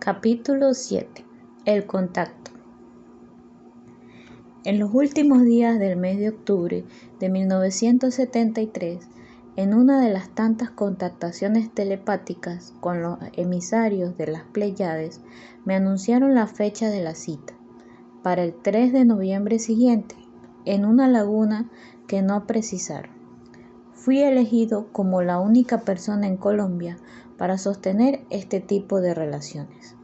Capítulo 7. El contacto. En los últimos días del mes de octubre de 1973, en una de las tantas contactaciones telepáticas con los emisarios de las Pléyades, me anunciaron la fecha de la cita, para el 3 de noviembre siguiente, en una laguna que no precisaron. Fui elegido como la única persona en Colombia para sostener este tipo de relaciones.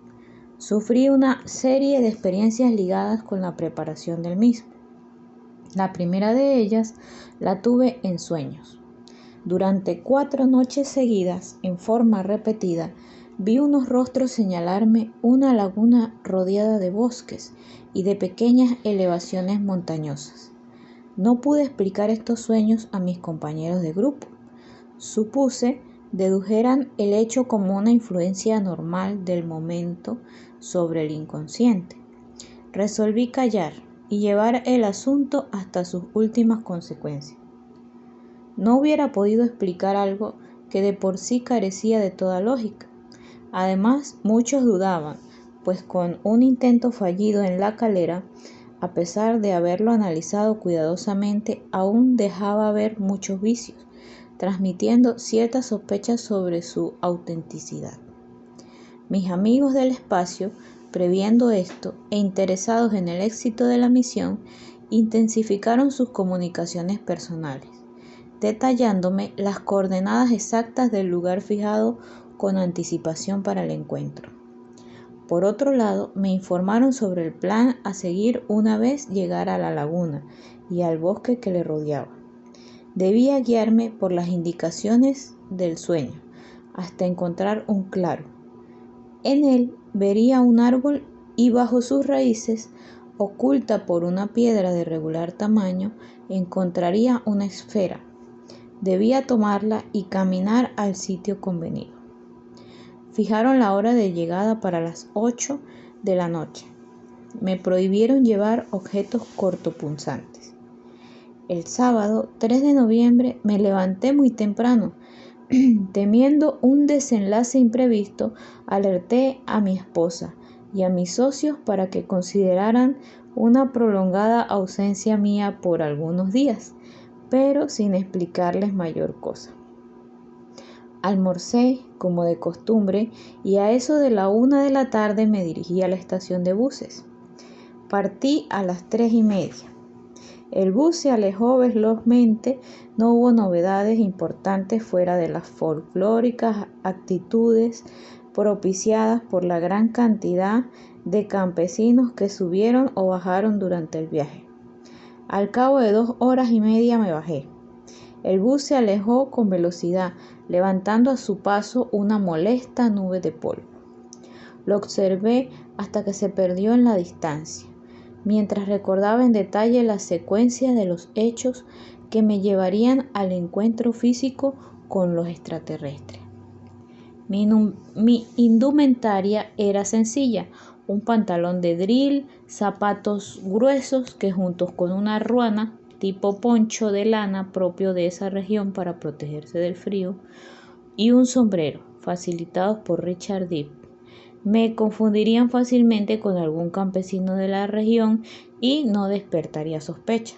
Sufrí una serie de experiencias ligadas con la preparación del mismo. La primera de ellas la tuve en sueños. Durante 4 noches seguidas, en forma repetida, vi unos rostros señalarme una laguna rodeada de bosques y de pequeñas elevaciones montañosas. No pude explicar estos sueños a mis compañeros de grupo. Supuse dedujeran el hecho como una influencia normal del momento sobre el inconsciente. Resolví callar y llevar el asunto hasta sus últimas consecuencias. No hubiera podido explicar algo que de por sí carecía de toda lógica. Además, muchos dudaban, pues con un intento fallido en la calera, a pesar de haberlo analizado cuidadosamente, aún dejaba ver muchos vicios, transmitiendo ciertas sospechas sobre su autenticidad. Mis amigos del espacio, previendo esto e interesados en el éxito de la misión, intensificaron sus comunicaciones personales, detallándome las coordenadas exactas del lugar fijado con anticipación para el encuentro. Por otro lado, me informaron sobre el plan a seguir una vez llegara a la laguna y al bosque que le rodeaba. Debía guiarme por las indicaciones del sueño hasta encontrar un claro. En él vería un árbol y bajo sus raíces, oculta por una piedra de regular tamaño, encontraría una esfera. Debía tomarla y caminar al sitio convenido. Fijaron la hora de llegada para las 8 de la noche. Me prohibieron llevar objetos cortopunzantes. El sábado 3 de noviembre me levanté muy temprano. Temiendo un desenlace imprevisto, alerté a mi esposa y a mis socios para que consideraran una prolongada ausencia mía por algunos días, pero sin explicarles mayor cosa. Almorcé, como de costumbre, y a eso de la 1 de la tarde me dirigí a la estación de buses. Partí a las 3:30. El bus se alejó velozmente, no hubo novedades importantes fuera de las folclóricas actitudes propiciadas por la gran cantidad de campesinos que subieron o bajaron durante el viaje. Al cabo de 2 horas y media me bajé. El bus se alejó con velocidad, levantando a su paso una molesta nube de polvo. Lo observé hasta que se perdió en la distancia, mientras recordaba en detalle la secuencia de los hechos que me llevarían al encuentro físico con los extraterrestres. Mi indumentaria era sencilla, un pantalón de drill, zapatos gruesos que juntos con una ruana tipo poncho de lana propio de esa región para protegerse del frío y un sombrero, facilitados por Richard Deep, me confundirían fácilmente con algún campesino de la región y no despertaría sospecha.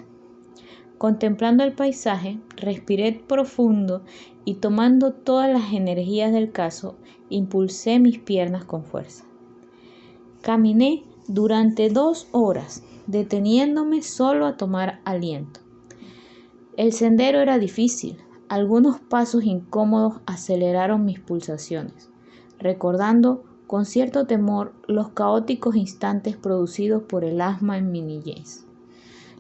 Contemplando el paisaje, respiré profundo y tomando todas las energías del caso, impulsé mis piernas con fuerza. Caminé durante 2 horas, deteniéndome solo a tomar aliento. El sendero era difícil, algunos pasos incómodos aceleraron mis pulsaciones, recordando con cierto temor los caóticos instantes producidos por el asma en mi niñez.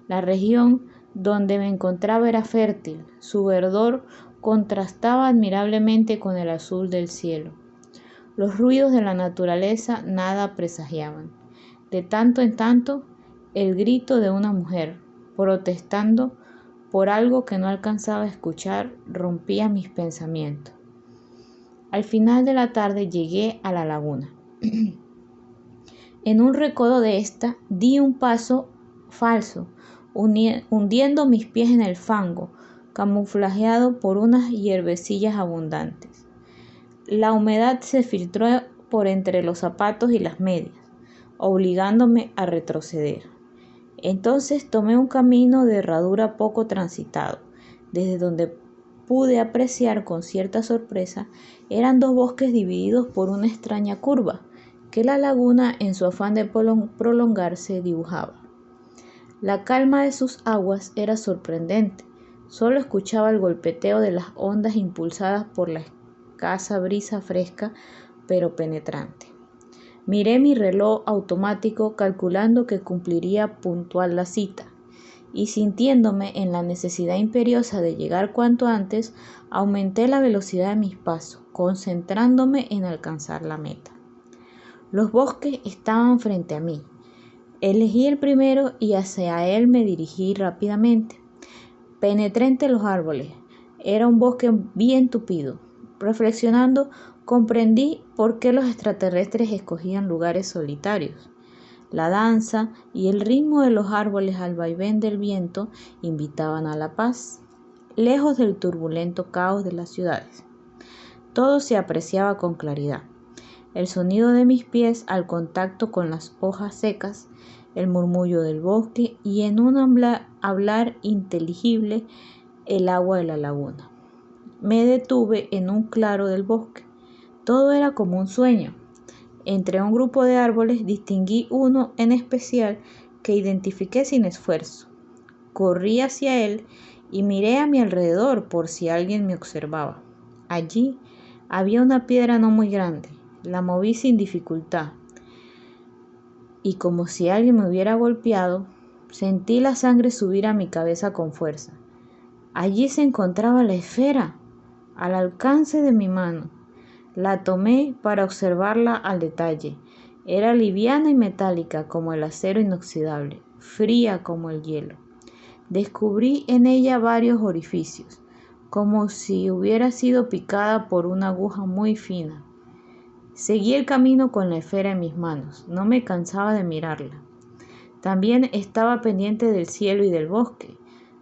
La región donde me encontraba era fértil, su verdor contrastaba admirablemente con el azul del cielo. Los ruidos de la naturaleza nada presagiaban. De tanto en tanto, el grito de una mujer, protestando por algo que no alcanzaba a escuchar, rompía mis pensamientos. Al final de la tarde llegué a la laguna. En un recodo de esta, di un paso falso, hundiendo mis pies en el fango, camuflajeado por unas hierbecillas abundantes. La humedad se filtró por entre los zapatos y las medias, obligándome a retroceder. Entonces tomé un camino de herradura poco transitado, desde donde pude apreciar con cierta sorpresa eran dos bosques divididos por una extraña curva que la laguna en su afán de prolongarse dibujaba. La calma de sus aguas era sorprendente, solo escuchaba el golpeteo de las ondas impulsadas por la escasa brisa fresca pero penetrante. Miré mi reloj automático calculando que cumpliría puntual la cita, y sintiéndome en la necesidad imperiosa de llegar cuanto antes, aumenté la velocidad de mis pasos, concentrándome en alcanzar la meta. Los bosques estaban frente a mí. Elegí el primero y hacia él me dirigí rápidamente. Penetré entre los árboles. Era un bosque bien tupido. Reflexionando, comprendí por qué los extraterrestres escogían lugares solitarios. La danza y el ritmo de los árboles al vaivén del viento invitaban a la paz, lejos del turbulento caos de las ciudades. Todo se apreciaba con claridad. El sonido de mis pies al contacto con las hojas secas, el murmullo del bosque y en un hablar inteligible el agua de la laguna. Me detuve en un claro del bosque. Todo era como un sueño. Entre un grupo de árboles distinguí uno en especial que identifiqué sin esfuerzo. Corrí hacia él y miré a mi alrededor por si alguien me observaba. Allí había una piedra no muy grande. La moví sin dificultad y como si alguien me hubiera golpeado, sentí la sangre subir a mi cabeza con fuerza. Allí se encontraba la esfera, al alcance de mi mano. La tomé para observarla al detalle. Era liviana y metálica como el acero inoxidable, fría como el hielo. Descubrí en ella varios orificios, como si hubiera sido picada por una aguja muy fina. Seguí el camino con la esfera en mis manos, no me cansaba de mirarla. También estaba pendiente del cielo y del bosque.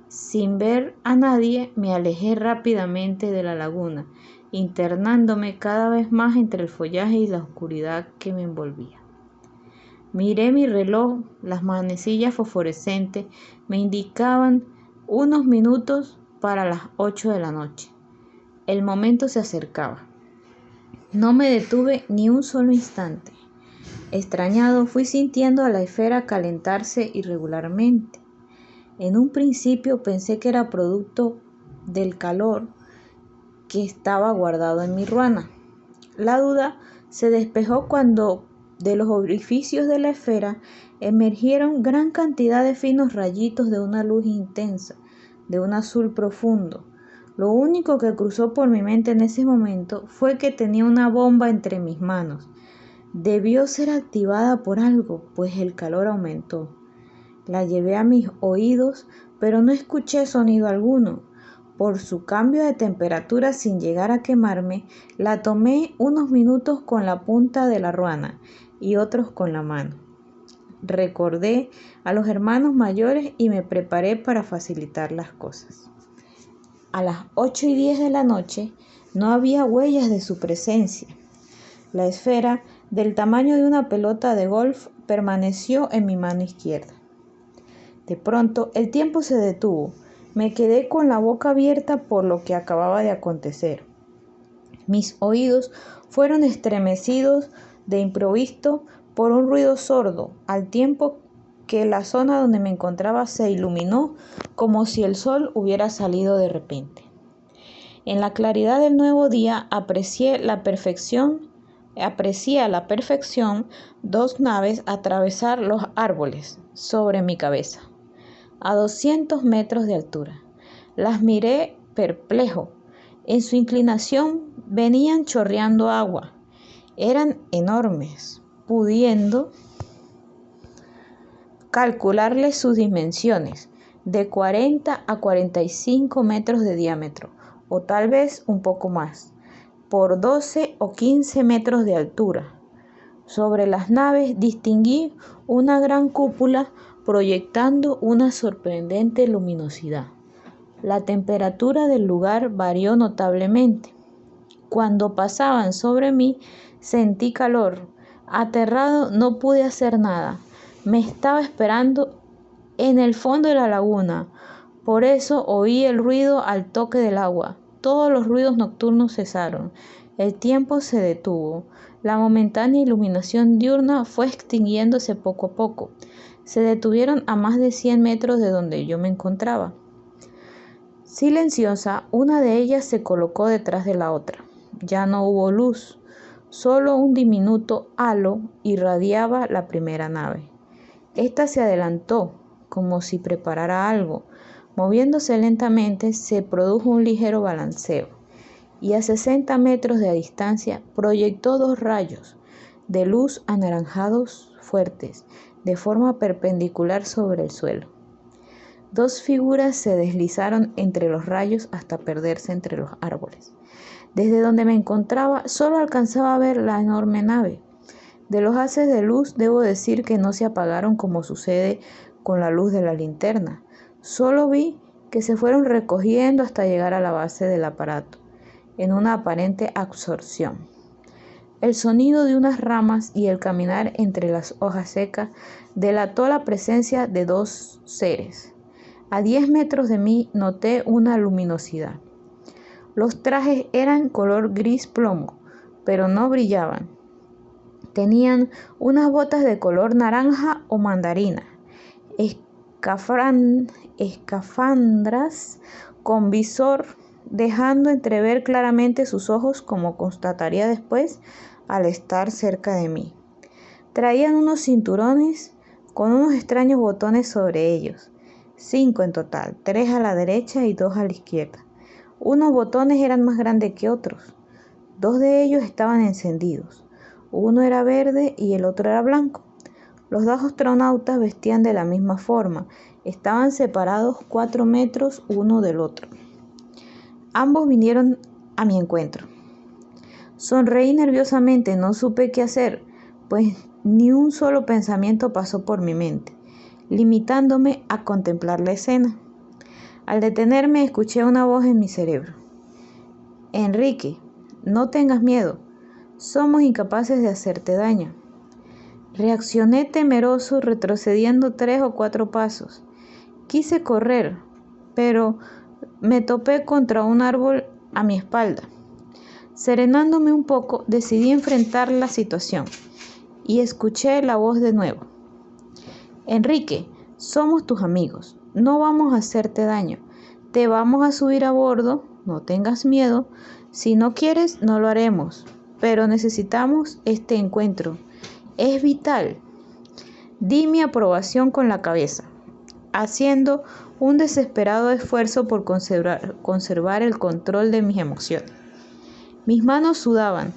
Sin ver a nadie, me alejé rápidamente de la laguna, internándome cada vez más entre el follaje y la oscuridad que me envolvía. Miré mi reloj, las manecillas fosforescentes me indicaban unos minutos para las 8 de la noche. El momento se acercaba. No me detuve ni un solo instante. Extrañado, fui sintiendo a la esfera calentarse irregularmente. En un principio pensé que era producto del calor que estaba guardado en mi ruana. La duda se despejó cuando de los orificios de la esfera emergieron gran cantidad de finos rayitos de una luz intensa, de un azul profundo. Lo único que cruzó por mi mente en ese momento fue que tenía una bomba entre mis manos. Debió ser activada por algo, pues el calor aumentó. La llevé a mis oídos, pero no escuché sonido alguno. Por su cambio de temperatura sin llegar a quemarme, la tomé unos minutos con la punta de la ruana y otros con la mano. Recordé a los hermanos mayores y me preparé para facilitar las cosas. A las 8:10 de la noche no había huellas de su presencia. La esfera, del tamaño de una pelota de golf, permaneció en mi mano izquierda. De pronto, el tiempo se detuvo. Me quedé con la boca abierta por lo que acababa de acontecer. Mis oídos fueron estremecidos de improviso por un ruido sordo, al tiempo que la zona donde me encontraba se iluminó como si el sol hubiera salido de repente. En la claridad del nuevo día aprecié a la perfección dos naves atravesar los árboles sobre mi cabeza, a 200 metros de altura. Las miré perplejo. En su inclinación venían chorreando agua. Eran enormes, pudiendo calcularles sus dimensiones, de 40 a 45 metros de diámetro, o tal vez un poco más, por 12 o 15 metros de altura. Sobre las naves distinguí una gran cúpula proyectando una sorprendente luminosidad. La temperatura del lugar varió notablemente. cuando pasaban sobre mí sentí calor. Aterrado no pude hacer nada. Me estaba esperando en el fondo de la laguna. Por eso oí el ruido al toque del agua. Todos los ruidos nocturnos cesaron. El tiempo se detuvo. La momentánea iluminación diurna fue extinguiéndose poco a poco. Se detuvieron a más de 100 metros de donde yo me encontraba. Silenciosa, una de ellas se colocó detrás de la otra. Ya no hubo luz. Solo un diminuto halo irradiaba la primera nave. Esta se adelantó, como si preparara algo. Moviéndose lentamente, se produjo un ligero balanceo, y a 60 metros de distancia proyectó 2 rayos de luz anaranjados fuertes, de forma perpendicular sobre el suelo. 2 figuras se deslizaron entre los rayos hasta perderse entre los árboles. Desde donde me encontraba, solo alcanzaba a ver la enorme nave. De los haces de luz debo decir que no se apagaron como sucede con la luz de la linterna. Solo vi que se fueron recogiendo hasta llegar a la base del aparato, en una aparente absorción. El sonido de unas ramas y el caminar entre las hojas secas delató la presencia de 2 seres. A 10 metros de mí noté una luminosidad. Los trajes eran color gris plomo, pero no brillaban. Tenían unas botas de color naranja o mandarina, escafandras con visor, dejando entrever claramente sus ojos, como constataría después al estar cerca de mí. Traían unos cinturones con unos extraños botones sobre ellos, 5 en total, 3 a la derecha y 2 a la izquierda. Unos botones eran más grandes que otros. 2 de ellos estaban encendidos. Uno era verde y el otro era blanco. Los 2 astronautas vestían de la misma forma. Estaban separados 4 metros uno del otro. Ambos vinieron a mi encuentro. Sonreí nerviosamente, no supe qué hacer, pues ni un solo pensamiento pasó por mi mente, limitándome a contemplar la escena. Al detenerme, escuché una voz en mi cerebro. Enrique, no tengas miedo, somos incapaces de hacerte daño. Reaccioné temeroso, retrocediendo 3 o 4 pasos. Quise correr, pero me topé contra un árbol a mi espalda. Serenándome un poco, decidí enfrentar la situación y escuché la voz de nuevo. Enrique, somos tus amigos, no vamos a hacerte daño, te vamos a subir a bordo, no tengas miedo, si no quieres no lo haremos, pero necesitamos este encuentro, es vital. Di mi aprobación con la cabeza, haciendo un desesperado esfuerzo por conservar el control de mis emociones. Mis manos sudaban.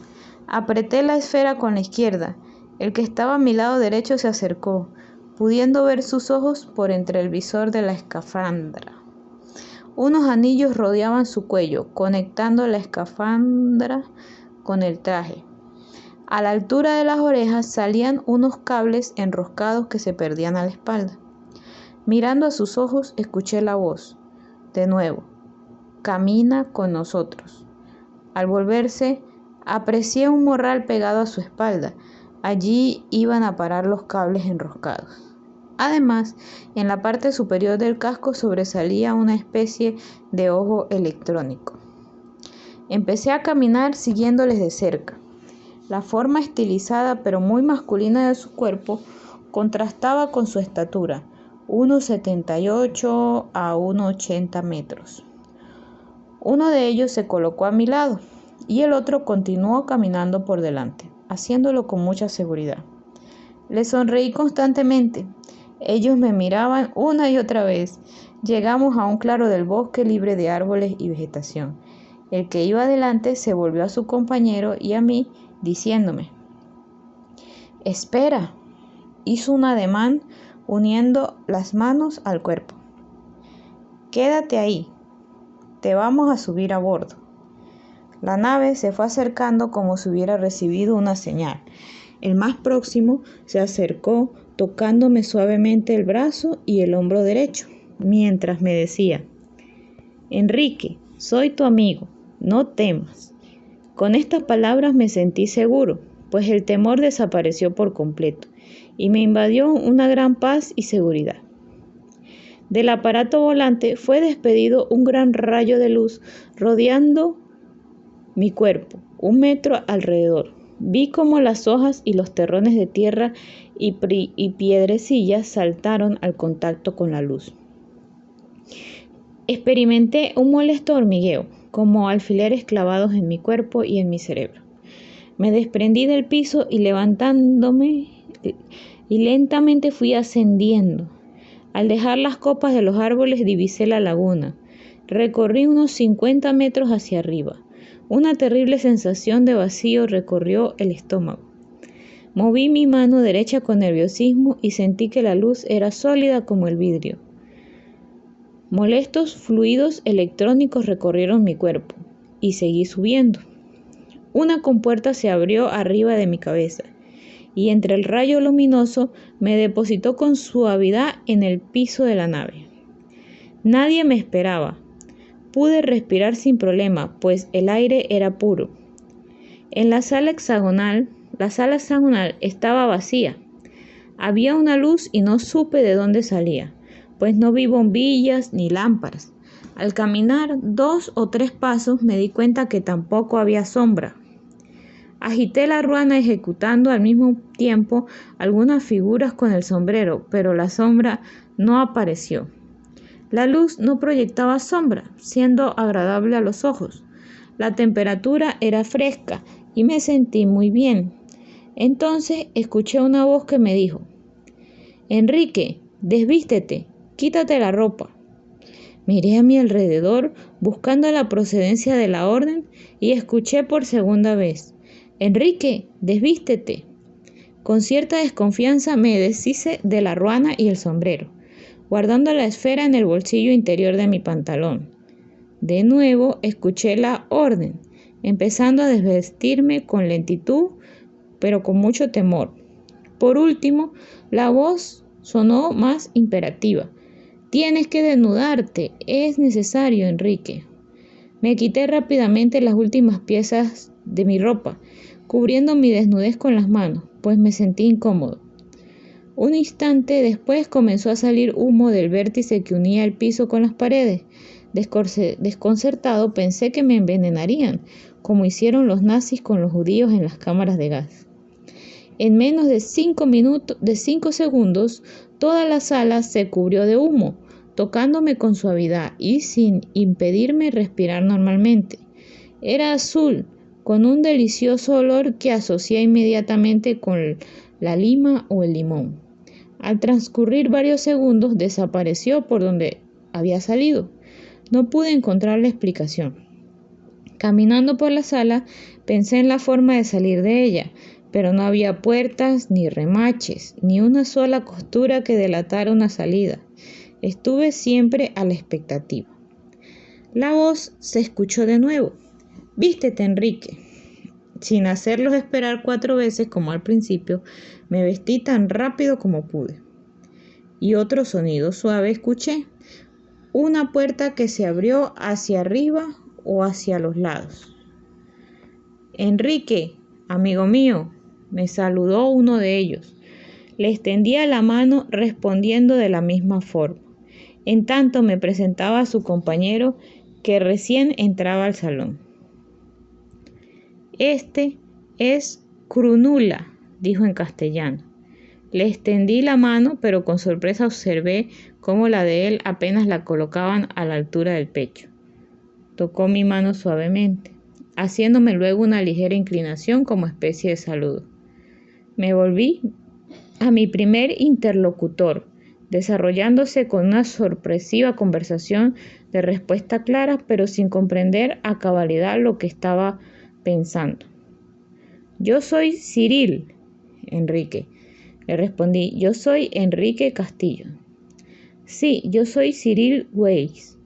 Apreté la esfera con la izquierda. El que estaba a mi lado derecho se acercó, pudiendo ver sus ojos por entre el visor de la escafandra. Unos anillos rodeaban su cuello, conectando la escafandra con el traje. A la altura de las orejas salían unos cables enroscados que se perdían a la espalda. Mirando a sus ojos, escuché la voz. De nuevo, camina con nosotros. Al volverse, aprecié un morral pegado a su espalda. Allí iban a parar los cables enroscados. Además, en la parte superior del casco sobresalía una especie de ojo electrónico. Empecé a caminar siguiéndoles de cerca. La forma estilizada pero muy masculina de su cuerpo contrastaba con su estatura, 1,78 a 1,80 metros. Uno de ellos se colocó a mi lado y el otro continuó caminando por delante, haciéndolo con mucha seguridad. Les sonreí constantemente. Ellos me miraban una y otra vez. Llegamos a un claro del bosque libre de árboles y vegetación. El que iba adelante se volvió a su compañero y a mí, diciéndome: «Espera». Hizo un ademán uniendo las manos al cuerpo. «Quédate ahí. Te vamos a subir a bordo». La nave se fue acercando como si hubiera recibido una señal. El más próximo se acercó tocándome suavemente el brazo y el hombro derecho, mientras me decía: «Enrique, soy tu amigo, no temas». Con estas palabras me sentí seguro, pues el temor desapareció por completo y me invadió una gran paz y seguridad. Del aparato volante fue despedido un gran rayo de luz rodeando mi cuerpo, 1 metro alrededor. Vi cómo las hojas y los terrones de tierra y piedrecillas saltaron al contacto con la luz. Experimenté un molesto hormigueo, como alfileres clavados en mi cuerpo y en mi cerebro. Me desprendí del piso y levantándome y lentamente fui ascendiendo. Al dejar las copas de los árboles divisé la laguna. Recorrí unos 50 metros hacia arriba. Una terrible sensación de vacío recorrió el estómago. Moví mi mano derecha con nerviosismo y sentí que la luz era sólida como el vidrio. Molestos fluidos electrónicos recorrieron mi cuerpo y seguí subiendo. Una compuerta se abrió arriba de mi cabeza y entre el rayo luminoso me depositó con suavidad en el piso de la nave. Nadie me esperaba. Pude respirar sin problema, pues el aire era puro. En la sala hexagonal estaba vacía. Había una luz y no supe de dónde salía, pues no vi bombillas ni lámparas. Al caminar 2 o 3 pasos me di cuenta que tampoco había sombra. Agité la ruana ejecutando al mismo tiempo algunas figuras con el sombrero, pero la sombra no apareció. La luz no proyectaba sombra, siendo agradable a los ojos. La temperatura era fresca y me sentí muy bien. Entonces escuché una voz que me dijo: «Enrique, desvístete, quítate la ropa». Miré a mi alrededor buscando la procedencia de la orden y escuché por segunda vez: «Enrique, desvístete». Con cierta desconfianza me deshice de la ruana y el sombrero, guardando la esfera en el bolsillo interior de mi pantalón. De nuevo escuché la orden, empezando a desvestirme con lentitud, pero con mucho temor. Por último, la voz sonó más imperativa: «Tienes que desnudarte, es necesario, Enrique». Me quité rápidamente las últimas piezas de mi ropa, cubriendo mi desnudez con las manos, pues me sentí incómodo. Un instante después comenzó a salir humo del vértice que unía el piso con las paredes. Desconcertado pensé que me envenenarían, como hicieron los nazis con los judíos en las cámaras de gas. En menos de 5 segundos, toda la sala se cubrió de humo, tocándome con suavidad y sin impedirme respirar normalmente. Era azul, con un delicioso olor que asocié inmediatamente con la lima o el limón. Al transcurrir varios segundos, desapareció por donde había salido. No pude encontrar la explicación. Caminando por la sala, pensé en la forma de salir de ella, pero no había puertas, ni remaches, ni una sola costura que delatara una salida. Estuve siempre a la expectativa. La voz se escuchó de nuevo: «Vístete, Enrique». Sin hacerlos esperar 4 veces como al principio, me vestí tan rápido como pude. Y otro sonido suave escuché: una puerta que se abrió hacia arriba o hacia los lados. «Enrique, amigo mío», me saludó uno de ellos. Le extendía la mano respondiendo de la misma forma. En tanto me presentaba a su compañero que recién entraba al salón. «Este es Crunula», dijo en castellano. Le extendí la mano, pero con sorpresa observé cómo la de él apenas la colocaban a la altura del pecho. Tocó mi mano suavemente, haciéndome luego una ligera inclinación como especie de saludo. Me volví a mi primer interlocutor, desarrollándose con una sorpresiva conversación de respuesta clara, pero sin comprender a cabalidad lo que estaba pensando. «Yo soy Cyril, Enrique», le respondí. «Yo soy Enrique Castillo». «Sí, yo soy Cyril Weiss»,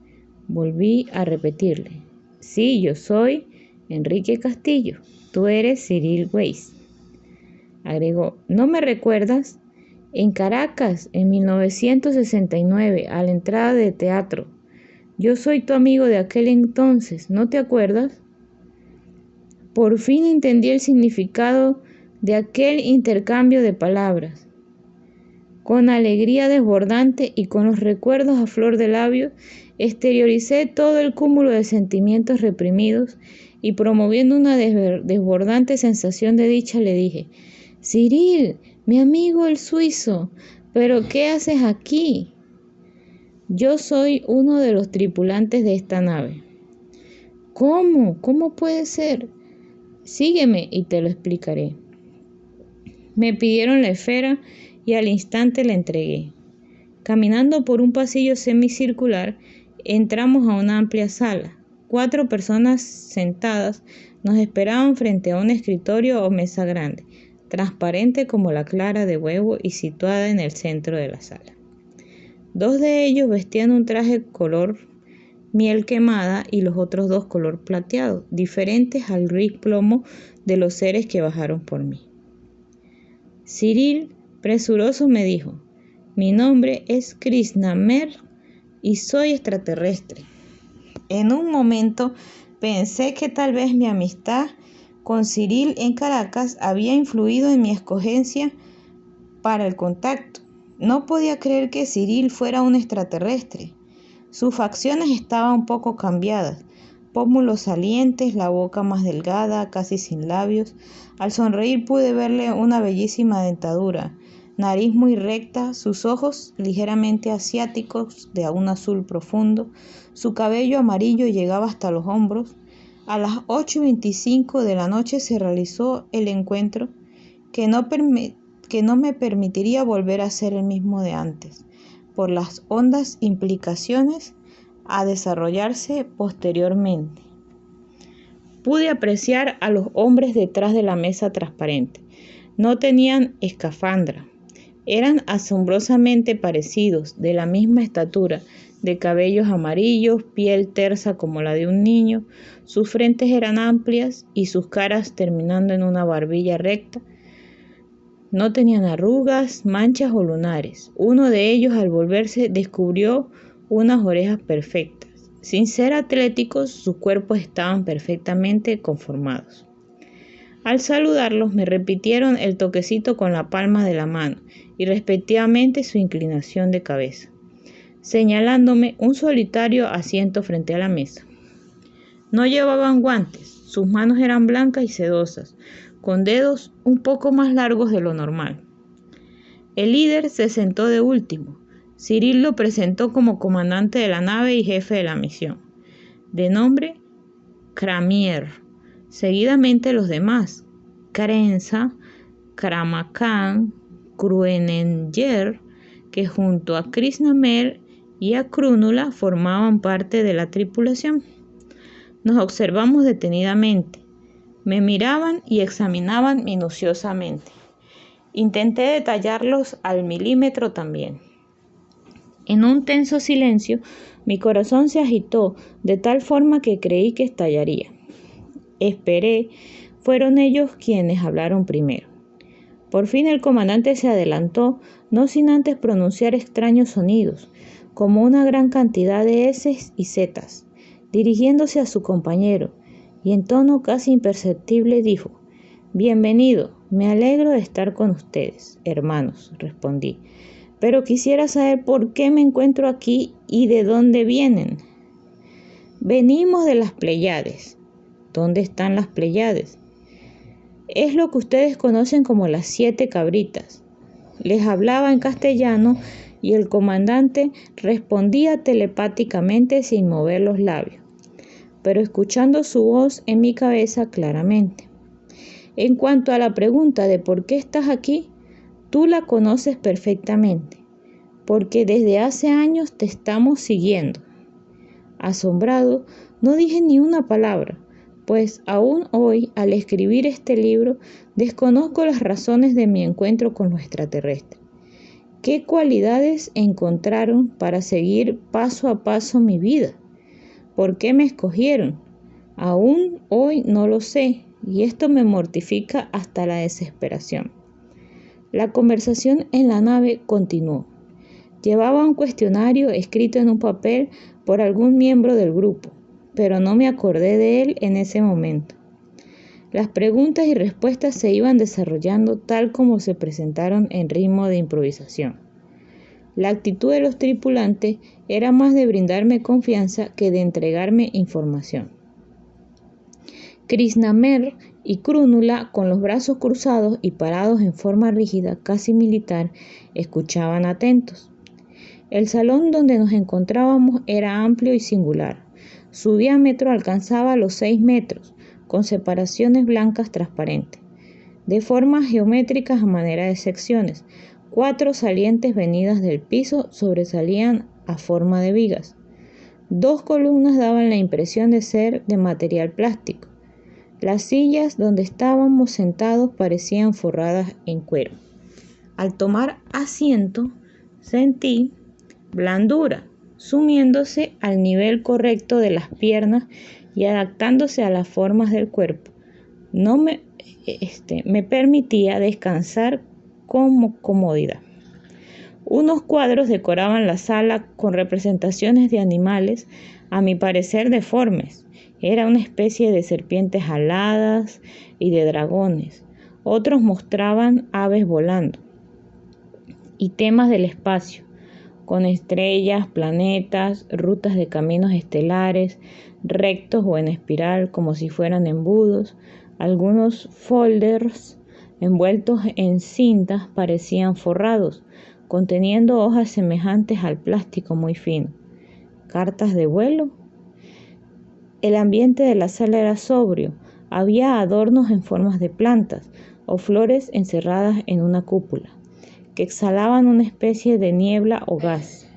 volví a repetirle. «Sí, yo soy Enrique Castillo. Tú eres Cyril Weiss», agregó. «¿No me recuerdas? En Caracas, en 1969, a la entrada de teatro. Yo soy tu amigo de aquel entonces, ¿no te acuerdas?». Por fin entendí el significado de aquel intercambio de palabras. Con alegría desbordante y con los recuerdos a flor de labios, exterioricé todo el cúmulo de sentimientos reprimidos y promoviendo una desbordante sensación de dicha le dije: «Cyril, mi amigo el suizo, ¿pero qué haces aquí?» «Yo soy uno de los tripulantes de esta nave». «¿Cómo? ¿Cómo puede ser?» «Sígueme y te lo explicaré». Me pidieron la esfera y al instante la entregué. Caminando por un pasillo semicircular, entramos a una amplia sala. 4 personas sentadas nos esperaban frente a un escritorio o mesa grande, transparente como la clara de huevo y situada en el centro de la sala. 2 de ellos vestían un traje color miel quemada y los otros 2 color plateado, diferentes al gris plomo de los seres que bajaron por mí. Cyril, presuroso, me dijo: «Mi nombre es Krishna-Mer y soy extraterrestre». En un momento pensé que tal vez mi amistad con Cyril en Caracas había influido en mi escogencia para el contacto. No podía creer que Cyril fuera un extraterrestre. Sus facciones estaban un poco cambiadas, pómulos salientes, la boca más delgada, casi sin labios. Al sonreír pude verle una bellísima dentadura, nariz muy recta, sus ojos ligeramente asiáticos de un azul profundo, su cabello amarillo llegaba hasta los hombros. A las 8:25 de la noche se realizó el encuentro que no me permitiría volver a ser el mismo de antes, por las hondas implicaciones a desarrollarse posteriormente. Pude apreciar a los hombres detrás de la mesa transparente. No tenían escafandra. Eran asombrosamente parecidos, de la misma estatura, de cabellos amarillos, piel tersa como la de un niño. Sus frentes eran amplias y sus caras, terminando en una barbilla recta, no tenían arrugas, manchas o lunares. Uno de ellos, al volverse, descubrió unas orejas perfectas. Sin ser atléticos, sus cuerpos estaban perfectamente conformados. Al saludarlos, me repitieron el toquecito con la palma de la mano y respectivamente su inclinación de cabeza, señalándome un solitario asiento frente a la mesa. No llevaban guantes, sus manos eran blancas y sedosas, con dedos un poco más largos de lo normal. El líder se sentó de último. Cyril lo presentó como comandante de la nave y jefe de la misión, de nombre Kramier. Seguidamente los demás: Krenza, Kramakan, Kruenenger, que junto a Krishna-Mer y a Krúnula formaban parte de la tripulación. Nos observamos detenidamente. Me miraban y examinaban minuciosamente. Intenté detallarlos al milímetro también. En un tenso silencio, mi corazón se agitó de tal forma que creí que estallaría. Esperé. Fueron ellos quienes hablaron primero. Por fin el comandante se adelantó, no sin antes pronunciar extraños sonidos, como una gran cantidad de eses y zetas, dirigiéndose a su compañero, y en tono casi imperceptible dijo: «Bienvenido, me alegro de estar con ustedes, hermanos», respondí. «Pero quisiera saber por qué me encuentro aquí y de dónde vienen». «Venimos de las Pléyades». «¿Dónde están las Pléyades?» «Es lo que ustedes conocen como las 7 cabritas». Les hablaba en castellano y el comandante respondía telepáticamente sin mover los labios, pero escuchando su voz en mi cabeza claramente. «En cuanto a la pregunta de por qué estás aquí, tú la conoces perfectamente, porque desde hace años te estamos siguiendo». Asombrado, no dije ni una palabra, pues aún hoy, al escribir este libro, desconozco las razones de mi encuentro con los extraterrestres. ¿Qué cualidades encontraron para seguir paso a paso mi vida? ¿Por qué me escogieron? Aún hoy no lo sé, y esto me mortifica hasta la desesperación. La conversación en la nave continuó. Llevaba un cuestionario escrito en un papel por algún miembro del grupo, pero no me acordé de él en ese momento. Las preguntas y respuestas se iban desarrollando tal como se presentaron en ritmo de improvisación. La actitud de los tripulantes era más de brindarme confianza que de entregarme información. Krishnamr y Krúnula, con los brazos cruzados y parados en forma rígida, casi militar, escuchaban atentos. El salón donde nos encontrábamos era amplio y singular. Su diámetro alcanzaba los 6 metros, con separaciones blancas transparentes, de formas geométricas a manera de secciones. 4 salientes venidas del piso sobresalían a forma de vigas. 2 columnas daban la impresión de ser de material plástico. Las sillas donde estábamos sentados parecían forradas en cuero. Al tomar asiento, sentí blandura, sumiéndose al nivel correcto de las piernas y adaptándose a las formas del cuerpo. Me permitía descansar con comodidad. Unos cuadros decoraban la sala con representaciones de animales, a mi parecer deformes. Era una especie de serpientes aladas y de dragones. Otros mostraban aves volando y temas del espacio, con estrellas, planetas, rutas de caminos estelares, rectos o en espiral como si fueran embudos. Algunos folders envueltos en cintas parecían forrados, conteniendo hojas semejantes al plástico muy fino. ¿Cartas de vuelo? El ambiente de la sala era sobrio. Había adornos en formas de plantas o flores encerradas en una cúpula, que exhalaban una especie de niebla o gas.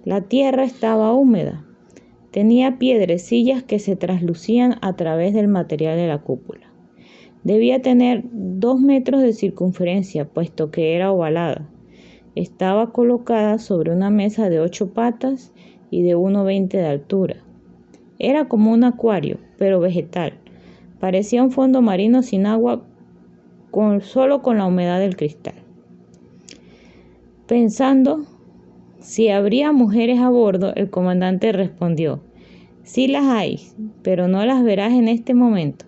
La tierra estaba húmeda. Tenía piedrecillas que se traslucían a través del material de la cúpula. Debía tener 2 metros de circunferencia, puesto que era ovalada. Estaba colocada sobre una mesa de 8 patas y de 1,20 de altura. Era como un acuario, pero vegetal. Parecía un fondo marino sin agua, solo con la humedad del cristal. Pensando si habría mujeres a bordo, el comandante respondió: sí las hay, pero no las verás en este momento.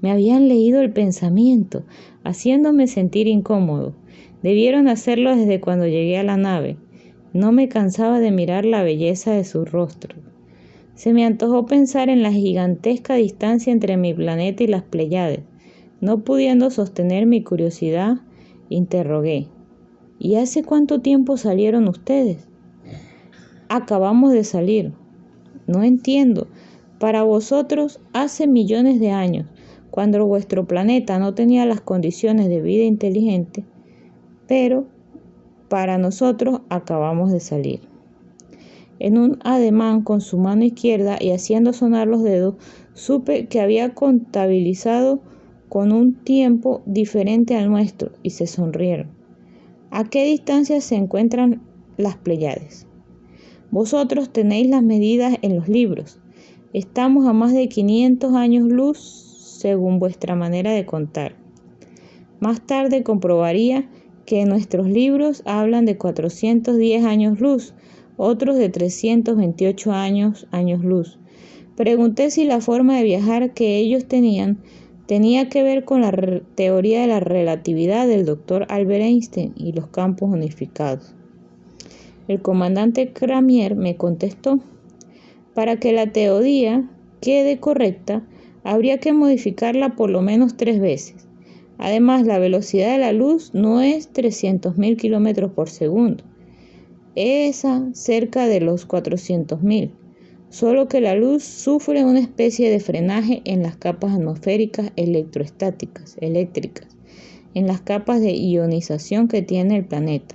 Me habían leído el pensamiento, haciéndome sentir incómodo. Debieron hacerlo desde cuando llegué a la nave. No me cansaba de mirar la belleza de sus rostros. Se me antojó pensar en la gigantesca distancia entre mi planeta y las Pléyades. No pudiendo sostener mi curiosidad, interrogué: ¿y hace cuánto tiempo salieron ustedes? Acabamos de salir. No entiendo. Para vosotros, hace millones de años, cuando vuestro planeta no tenía las condiciones de vida inteligente, pero para nosotros acabamos de salir. En un ademán con su mano izquierda y haciendo sonar los dedos, supe que había contabilizado con un tiempo diferente al nuestro y se sonrieron. ¿A qué distancia se encuentran las Pléyades? Vosotros tenéis las medidas en los libros. Estamos a más de 500 años luz según vuestra manera de contar. Más tarde comprobaría que nuestros libros hablan de 410 años luz, otros de 328 años luz. Pregunté si la forma de viajar que ellos tenían tenía que ver con la teoría de la relatividad del doctor Albert Einstein y los campos unificados. El comandante Cramier me contestó: para que la teoría quede correcta, habría que modificarla por lo menos 3 veces. Además, la velocidad de la luz no es 300.000 kilómetros por segundo. Es cerca de los 400.000. Solo que la luz sufre una especie de frenaje en las capas atmosféricas eléctricas, en las capas de ionización que tiene el planeta.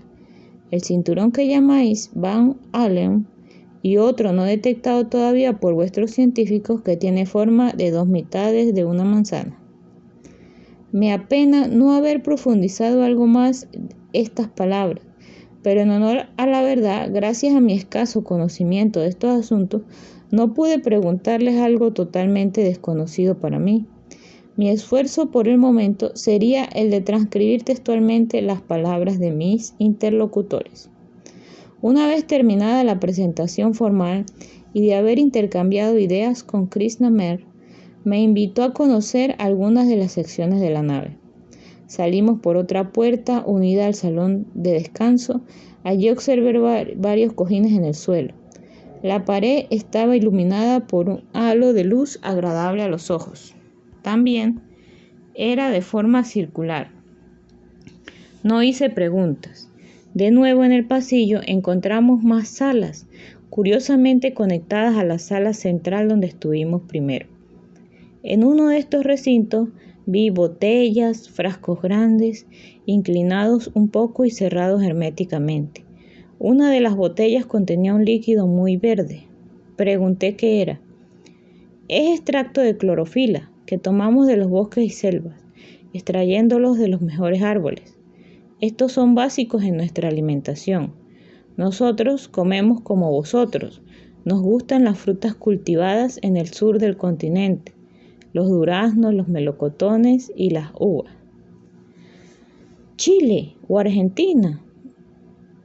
El cinturón que llamáis Van Allen y otro no detectado todavía por vuestros científicos que tiene forma de 2 mitades de una manzana. Me apena no haber profundizado algo más estas palabras, pero en honor a la verdad, gracias a mi escaso conocimiento de estos asuntos, no pude preguntarles algo totalmente desconocido para mí. Mi esfuerzo por el momento sería el de transcribir textualmente las palabras de mis interlocutores. Una vez terminada la presentación formal y de haber intercambiado ideas con Krishnamr, Me invitó a conocer algunas de las secciones de la nave. Salimos por otra puerta unida al salón de descanso. Allí observé varios cojines en el suelo. La pared estaba iluminada por un halo de luz agradable a los ojos. También era de forma circular. No hice preguntas. De nuevo en el pasillo encontramos más salas, curiosamente conectadas a la sala central donde estuvimos primero. En uno de estos recintos vi botellas, frascos grandes, inclinados un poco y cerrados herméticamente. Una de las botellas contenía un líquido muy verde. Pregunté qué era. Es extracto de clorofila que tomamos de los bosques y selvas, extrayéndolos de los mejores árboles. Estos son básicos en nuestra alimentación. Nosotros comemos como vosotros. Nos gustan las frutas cultivadas en el sur del continente, los duraznos, los melocotones y las uvas. Chile o Argentina.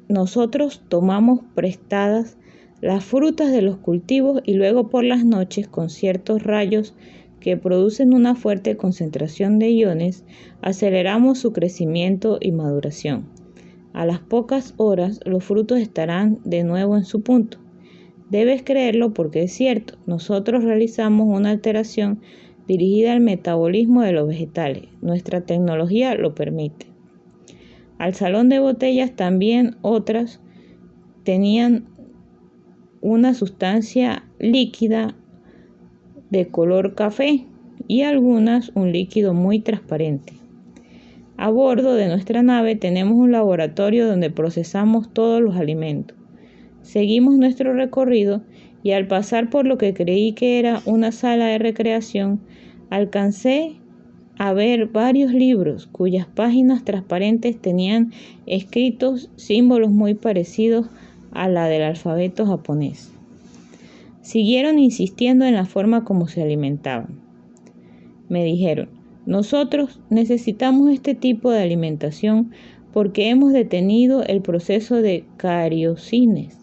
Nosotros tomamos prestadas las frutas de los cultivos y luego por las noches, con ciertos rayos que producen una fuerte concentración de iones, aceleramos su crecimiento y maduración. A las pocas horas los frutos estarán de nuevo en su punto. Debes creerlo porque es cierto, nosotros realizamos una alteración dirigida al metabolismo de los vegetales. Nuestra tecnología lo permite. Al salón de botellas también otras tenían una sustancia líquida de color café y algunas un líquido muy transparente. A bordo de nuestra nave tenemos un laboratorio donde procesamos todos los alimentos. Seguimos nuestro recorrido y al pasar por lo que creí que era una sala de recreación, alcancé a ver varios libros cuyas páginas transparentes tenían escritos símbolos muy parecidos a la del alfabeto japonés. Siguieron insistiendo en la forma como se alimentaban. Me dijeron, nosotros necesitamos este tipo de alimentación porque hemos detenido el proceso de cariocines.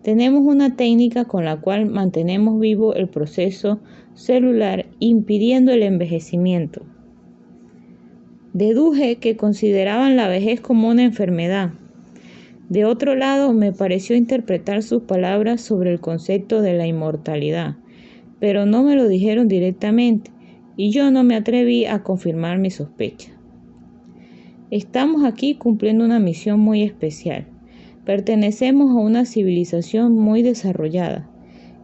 Tenemos una técnica con la cual mantenemos vivo el proceso celular impidiendo el envejecimiento. Deduje que consideraban la vejez como una enfermedad. De otro lado, me pareció interpretar sus palabras sobre el concepto de la inmortalidad, pero no me lo dijeron directamente y yo no me atreví a confirmar mi sospecha. Estamos aquí cumpliendo una misión muy especial. Pertenecemos a una civilización muy desarrollada,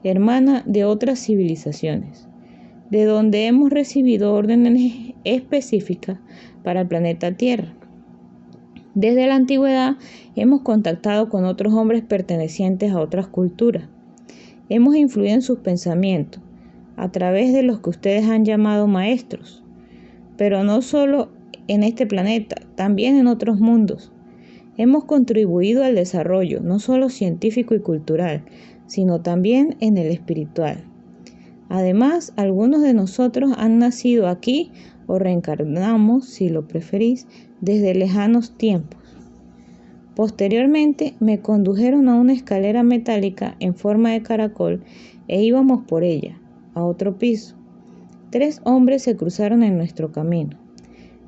hermana de otras civilizaciones, de donde hemos recibido órdenes específicas para el planeta Tierra. Desde la antigüedad hemos contactado con otros hombres pertenecientes a otras culturas. Hemos influido en sus pensamientos, a través de los que ustedes han llamado maestros, pero no solo en este planeta, también en otros mundos. Hemos contribuido al desarrollo, no solo científico y cultural, sino también en el espiritual. Además, algunos de nosotros han nacido aquí o reencarnamos, si lo preferís, desde lejanos tiempos. Posteriormente, me condujeron a una escalera metálica en forma de caracol e íbamos por ella, a otro piso. 3 hombres se cruzaron en nuestro camino.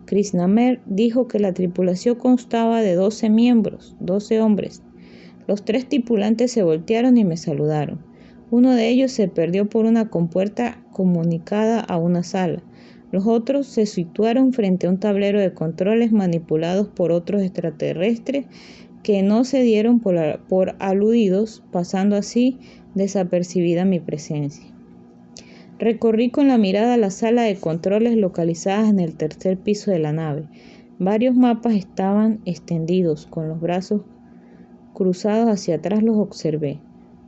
Krishnamr dijo que la tripulación constaba de 12 miembros, 12 hombres. Los 3 tripulantes se voltearon y me saludaron. Uno de ellos se perdió por una compuerta comunicada a una sala. Los otros se situaron frente a un tablero de controles manipulados por otros extraterrestres que no se dieron por aludidos, pasando así desapercibida mi presencia. Recorrí con la mirada la sala de controles localizadas en el 3er piso de la nave. Varios mapas estaban extendidos, con los brazos cruzados hacia atrás los observé.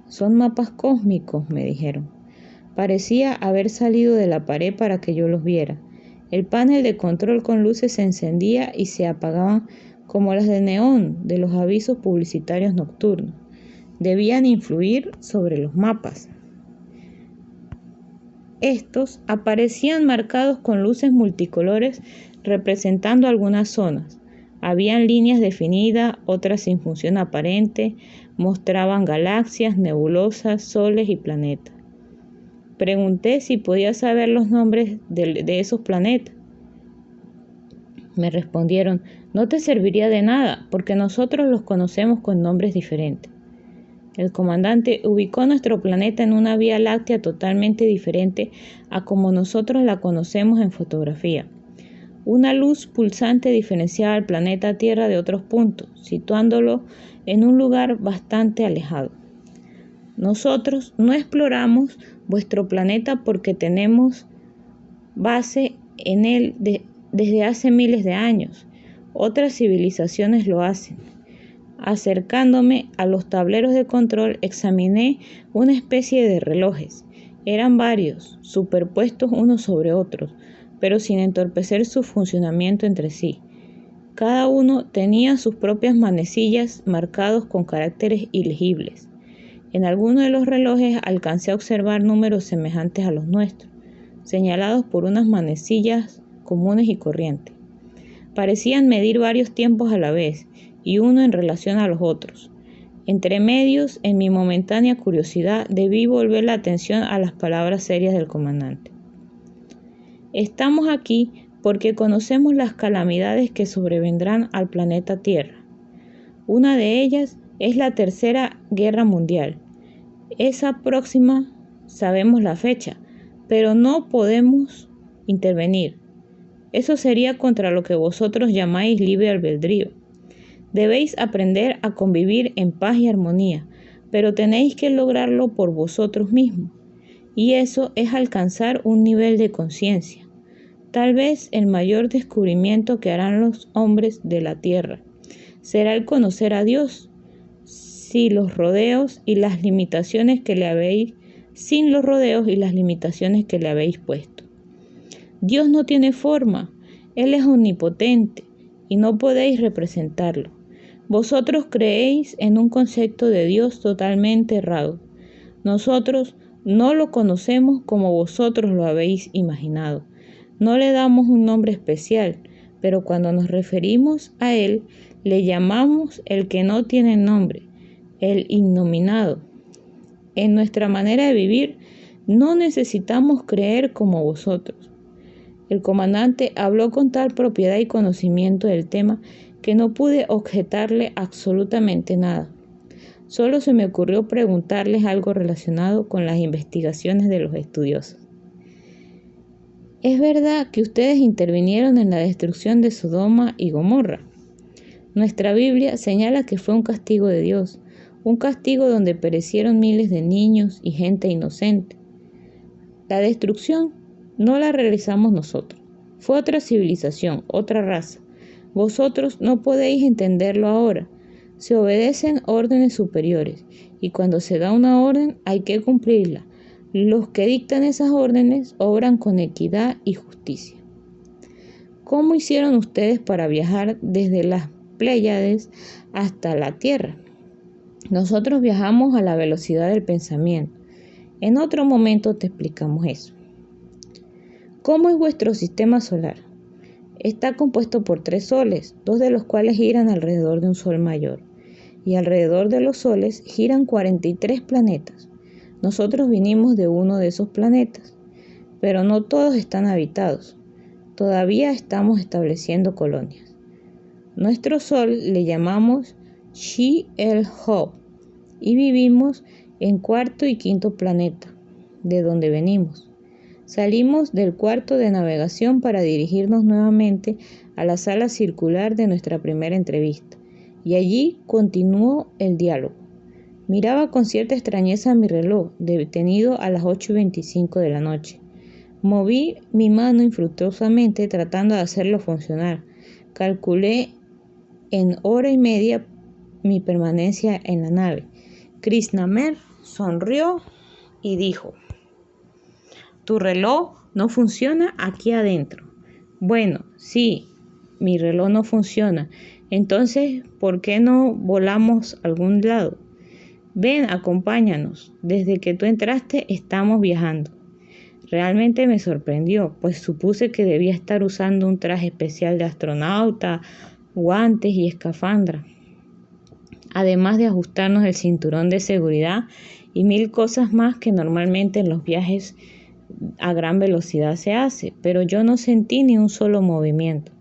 Son mapas cósmicos, me dijeron. Parecía haber salido de la pared para que yo los viera. El panel de control con luces se encendía y se apagaban como las de neón de los avisos publicitarios nocturnos. Debían influir sobre los mapas. Estos aparecían marcados con luces multicolores representando algunas zonas. Habían líneas definidas, otras sin función aparente, mostraban galaxias, nebulosas, soles y planetas. Pregunté si podía saber los nombres de esos planetas. Me respondieron, no te serviría de nada, porque nosotros los conocemos con nombres diferentes. El comandante ubicó nuestro planeta en una vía láctea totalmente diferente a como nosotros la conocemos en fotografía. Una luz pulsante diferenciaba al planeta Tierra de otros puntos, situándolo en un lugar bastante alejado. Nosotros no exploramos vuestro planeta porque tenemos base en él desde hace miles de años. Otras civilizaciones lo hacen. Acercándome a los tableros de control, examiné una especie de relojes. Eran varios, superpuestos unos sobre otros, pero sin entorpecer su funcionamiento entre sí. Cada uno tenía sus propias manecillas marcados con caracteres ilegibles. En alguno de los relojes alcancé a observar números semejantes a los nuestros, señalados por unas manecillas comunes y corrientes. Parecían medir varios tiempos a la vez, y uno en relación a los otros. Entre medios, en mi momentánea curiosidad, debí volver la atención a las palabras serias del comandante. Estamos aquí porque conocemos las calamidades que sobrevendrán al planeta Tierra. Una de ellas es la Tercera Guerra Mundial. Esa próxima sabemos la fecha, pero no podemos intervenir. Eso sería contra lo que vosotros llamáis libre albedrío. Debéis aprender a convivir en paz y armonía, pero tenéis que lograrlo por vosotros mismos, y eso es alcanzar un nivel de conciencia. Tal vez el mayor descubrimiento que harán los hombres de la tierra será el conocer a Dios, sin los rodeos y las limitaciones que le habéis puesto. Dios no tiene forma, Él es omnipotente y no podéis representarlo. Vosotros creéis en un concepto de Dios totalmente errado. Nosotros no lo conocemos como vosotros lo habéis imaginado. No le damos un nombre especial, pero cuando nos referimos a Él, le llamamos el que no tiene nombre, el innominado. En nuestra manera de vivir, no necesitamos creer como vosotros. El comandante habló con tal propiedad y conocimiento del tema que no pude objetarle absolutamente nada. Solo se me ocurrió preguntarles algo relacionado con las investigaciones de los estudiosos. ¿Es verdad que ustedes intervinieron en la destrucción de Sodoma y Gomorra? Nuestra Biblia señala que fue un castigo de Dios, un castigo donde perecieron miles de niños y gente inocente. La destrucción no la realizamos nosotros. Fue otra civilización, otra raza. Vosotros no podéis entenderlo ahora. Se obedecen órdenes superiores y cuando se da una orden hay que cumplirla. Los que dictan esas órdenes obran con equidad y justicia. ¿Cómo hicieron ustedes para viajar desde las Pléyades hasta la Tierra? Nosotros viajamos a la velocidad del pensamiento. En otro momento te explicamos eso. ¿Cómo es vuestro sistema solar? Está compuesto por 3 soles, 2 de los cuales giran alrededor de un sol mayor, y alrededor de los soles giran 43 planetas. Nosotros vinimos de uno de esos planetas, pero no todos están habitados. Todavía estamos estableciendo colonias. Nuestro sol le llamamos Shi-el-Hob y vivimos en 4.º y 5.º planeta, de donde venimos. Salimos del cuarto de navegación para dirigirnos nuevamente a la sala circular de nuestra primera entrevista, y allí continuó el diálogo. Miraba con cierta extrañeza mi reloj, detenido a las 8:25 de la noche. Moví mi mano infructuosamente tratando de hacerlo funcionar. Calculé en 1.5 horas mi permanencia en la nave. Krishnamr sonrió y dijo: «Tu reloj no funciona aquí adentro». «Bueno, sí, mi reloj no funciona. Entonces, ¿por qué no volamos a algún lado? Ven, acompáñanos. Desde que tú entraste estamos viajando». Realmente me sorprendió, pues supuse que debía estar usando un traje especial de astronauta, guantes y escafandra. además de ajustarnos el cinturón de seguridad y 1000 cosas más que normalmente en los viajes a gran velocidad se hace, pero yo no sentí ni un solo movimiento.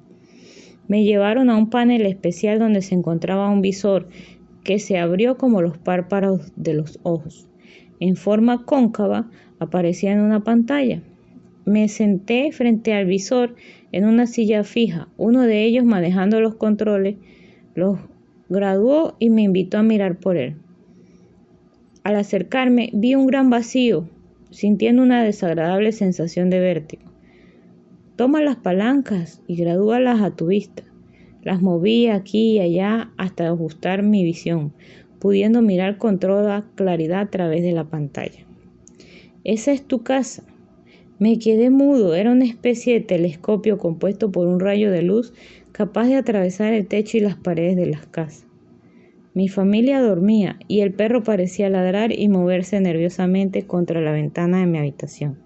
Me llevaron a un panel especial donde se encontraba un visor que se abrió como los párpados de los ojos. En forma cóncava aparecía en una pantalla. Me senté frente al visor en una silla fija. Uno de ellos, manejando los controles, los graduó y me invitó a mirar por él. Al acercarme, vi un gran vacío, sintiendo una desagradable sensación de vértigo. Toma las palancas y gradúalas a tu vista. Las moví aquí y allá hasta ajustar mi visión, pudiendo mirar con toda claridad a través de la pantalla. Esa es tu casa. Me quedé mudo. Era una especie de telescopio compuesto por un rayo de luz capaz de atravesar el techo y las paredes de las casas. Mi familia dormía y el perro parecía ladrar y moverse nerviosamente contra la ventana de mi habitación.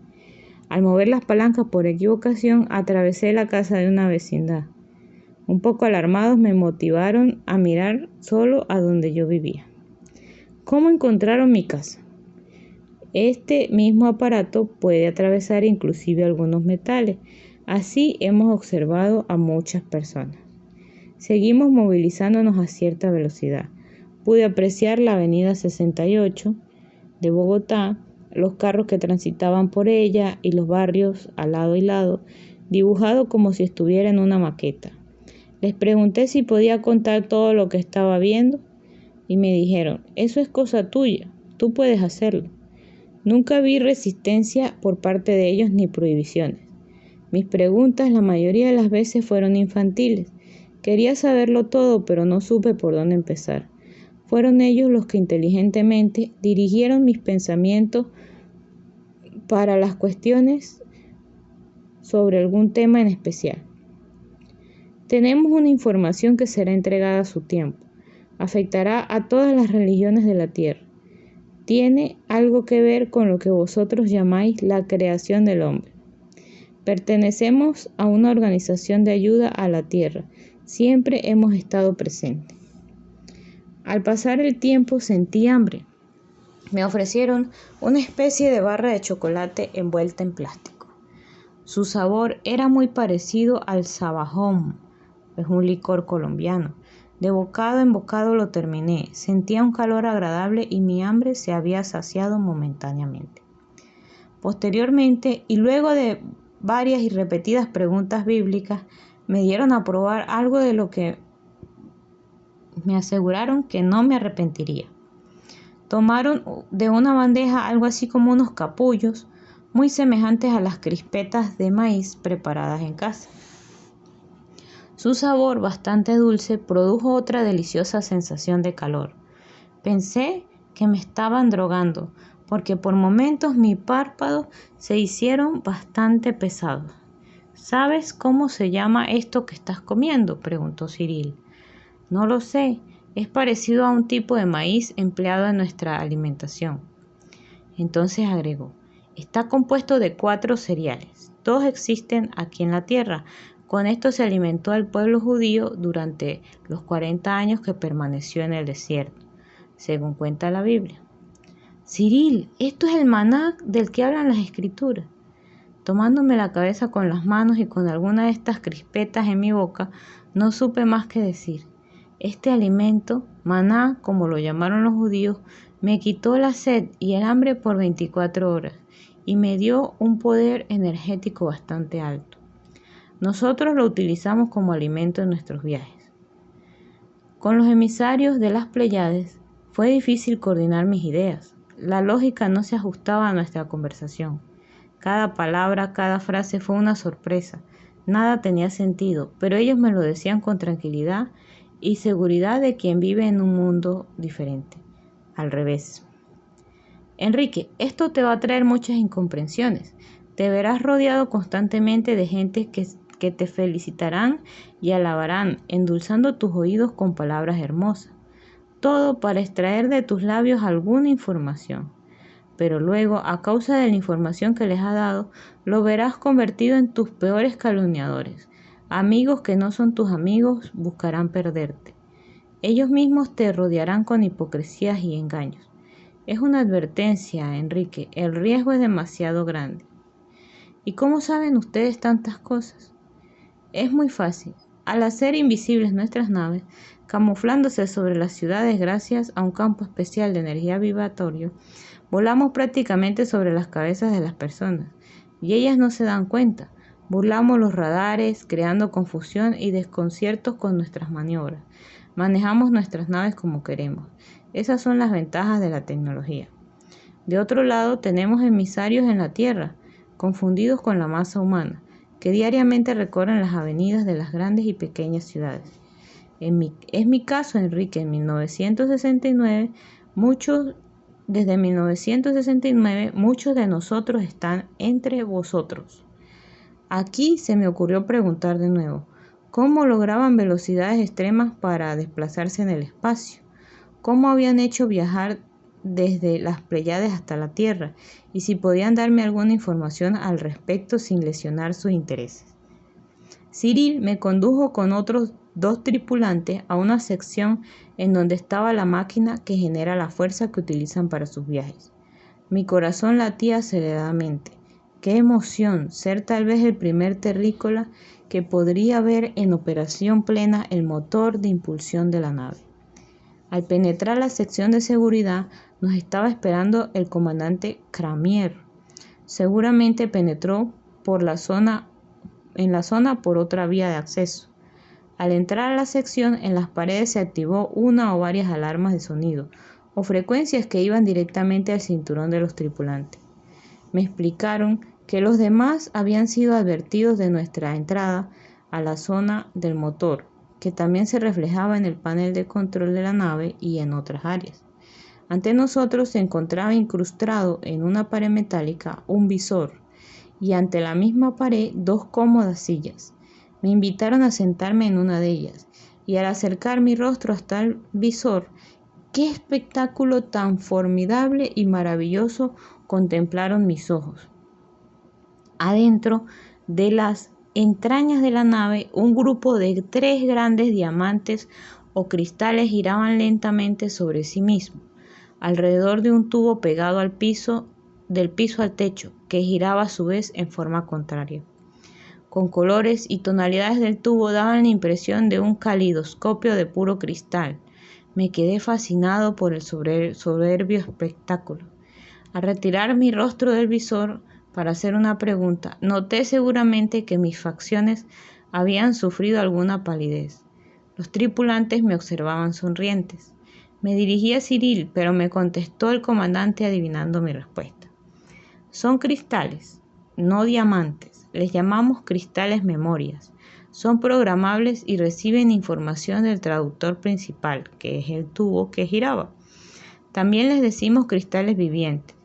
Al mover las palancas por equivocación, atravesé la casa de una vecindad. Un poco alarmados me motivaron a mirar solo a donde yo vivía. ¿Cómo encontraron mi casa? Este mismo aparato puede atravesar inclusive algunos metales. Así hemos observado a muchas personas. Seguimos movilizándonos a cierta velocidad. Pude apreciar la avenida 68 de Bogotá, los carros que transitaban por ella y los barrios al lado y lado, dibujado como si estuviera en una maqueta. Les pregunté si podía contar todo lo que estaba viendo y me dijeron, eso es cosa tuya, tú puedes hacerlo. Nunca vi resistencia por parte de ellos ni prohibiciones. Mis preguntas la mayoría de las veces fueron infantiles. Quería saberlo todo, pero no supe por dónde empezar. Fueron ellos los que inteligentemente dirigieron mis pensamientos para las cuestiones sobre algún tema en especial. Tenemos una información que será entregada a su tiempo. Afectará a todas las religiones de la tierra. Tiene algo que ver con lo que vosotros llamáis la creación del hombre. Pertenecemos a una organización de ayuda a la tierra. Siempre hemos estado presentes. Al pasar el tiempo sentí hambre. Me ofrecieron una especie de barra de chocolate envuelta en plástico. Su sabor era muy parecido al sabajón, es un licor colombiano. De bocado en bocado lo terminé. Sentía un calor agradable y mi hambre se había saciado momentáneamente. Posteriormente, y luego de varias y repetidas preguntas bíblicas, me dieron a probar algo de lo que me aseguraron que no me arrepentiría. Tomaron de una bandeja algo así como unos capullos, muy semejantes a las crispetas de maíz preparadas en casa. Su sabor, bastante dulce, produjo otra deliciosa sensación de calor. Pensé que me estaban drogando, porque por momentos mis párpados se hicieron bastante pesados. ¿Sabes cómo se llama esto que estás comiendo?, preguntó Cyril. No lo sé, es parecido a un tipo de maíz empleado en nuestra alimentación. Entonces agregó, está compuesto de 4 cereales. 2 existen aquí en la tierra. Con esto se alimentó al pueblo judío durante los 40 años que permaneció en el desierto, según cuenta la Biblia. Cyril, esto es el maná del que hablan las escrituras. Tomándome la cabeza con las manos y con alguna de estas crispetas en mi boca, no supe más que decir. Este alimento, maná, como lo llamaron los judíos, me quitó la sed y el hambre por 24 horas y me dio un poder energético bastante alto. Nosotros lo utilizamos como alimento en nuestros viajes. Con los emisarios de las Pléyades fue difícil coordinar mis ideas. La lógica no se ajustaba a nuestra conversación. Cada palabra, cada frase fue una sorpresa. Nada tenía sentido, pero ellos me lo decían con tranquilidad y seguridad de quien vive en un mundo diferente. Al revés. Enrique, esto te va a traer muchas incomprensiones. Te verás rodeado constantemente de gente que te felicitarán y alabarán, endulzando tus oídos con palabras hermosas. Todo para extraer de tus labios alguna información. Pero luego, a causa de la información que les ha dado, lo verás convertido en tus peores calumniadores. Amigos que no son tus amigos buscarán perderte. Ellos mismos te rodearán con hipocresías y engaños. Es una advertencia, Enrique, el riesgo es demasiado grande. ¿Y cómo saben ustedes tantas cosas? Es muy fácil. Al hacer invisibles nuestras naves, camuflándose sobre las ciudades gracias a un campo especial de energía vibratorio, volamos prácticamente sobre las cabezas de las personas, y ellas no se dan cuenta. Burlamos los radares, creando confusión y desconciertos con nuestras maniobras. Manejamos nuestras naves como queremos. Esas son las ventajas de la tecnología. De otro lado, tenemos emisarios en la Tierra, confundidos con la masa humana, que diariamente recorren las avenidas de las grandes y pequeñas ciudades. Es mi caso, Enrique, en 1969, desde 1969, muchos de nosotros están entre vosotros. Aquí se me ocurrió preguntar de nuevo, ¿cómo lograban velocidades extremas para desplazarse en el espacio? ¿Cómo habían hecho viajar desde las Pléyades hasta la Tierra? Y si podían darme alguna información al respecto sin lesionar sus intereses. Cyril me condujo con otros 2 tripulantes a una sección en donde estaba la máquina que genera la fuerza que utilizan para sus viajes. Mi corazón latía aceleradamente. ¡Qué emoción! Ser tal vez el primer terrícola que podría ver en operación plena el motor de impulsión de la nave. Al penetrar la sección de seguridad, nos estaba esperando el comandante Cramier. Seguramente penetró en la zona por otra vía de acceso. Al entrar a la sección, en las paredes se activó una o varias alarmas de sonido o frecuencias que iban directamente al cinturón de los tripulantes. Me explicaron que los demás habían sido advertidos de nuestra entrada a la zona del motor, que también se reflejaba en el panel de control de la nave y en otras áreas. Ante nosotros se encontraba incrustado en una pared metálica un visor, y ante la misma pared 2 cómodas sillas. Me invitaron a sentarme en una de ellas, y al acercar mi rostro hasta el visor, ¡qué espectáculo tan formidable y maravilloso contemplaron mis ojos! Adentro de las entrañas de la nave, un grupo de 3 grandes diamantes o cristales giraban lentamente sobre sí mismos, alrededor de un tubo pegado al piso, del piso al techo, que giraba a su vez en forma contraria. Con colores y tonalidades del tubo daban la impresión de un calidoscopio de puro cristal. Me quedé fascinado por el soberbio espectáculo. Al retirar mi rostro del visor para hacer una pregunta, noté seguramente que mis facciones habían sufrido alguna palidez. Los tripulantes me observaban sonrientes. Me dirigí a Cyril, pero me contestó el comandante adivinando mi respuesta. Son cristales, no diamantes. Les llamamos cristales memorias. Son programables y reciben información del traductor principal, que es el tubo que giraba. También les decimos cristales vivientes.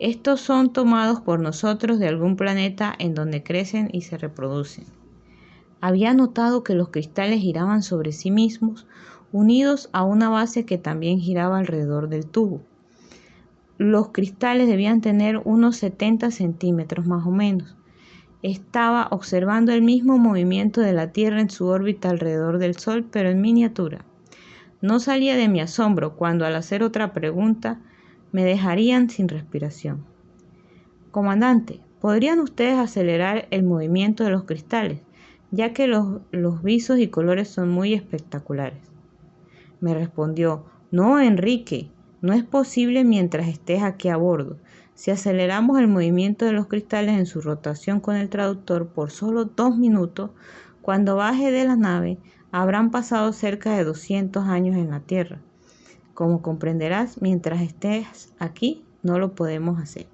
Estos son tomados por nosotros de algún planeta en donde crecen y se reproducen. Había notado que los cristales giraban sobre sí mismos, unidos a una base que también giraba alrededor del tubo. Los cristales debían tener unos 70 centímetros más o menos. Estaba observando el mismo movimiento de la Tierra en su órbita alrededor del Sol, pero en miniatura. No salía de mi asombro cuando al hacer otra pregunta me dejarían sin respiración. Comandante, ¿podrían ustedes acelerar el movimiento de los cristales, ya que los visos y colores son muy espectaculares? Me respondió, no, Enrique, no es posible mientras estés aquí a bordo. Si aceleramos el movimiento de los cristales en su rotación con el traductor por solo 2 minutos, cuando baje de la nave, habrán pasado cerca de 200 años en la Tierra. Como comprenderás, mientras estés aquí, no lo podemos hacer.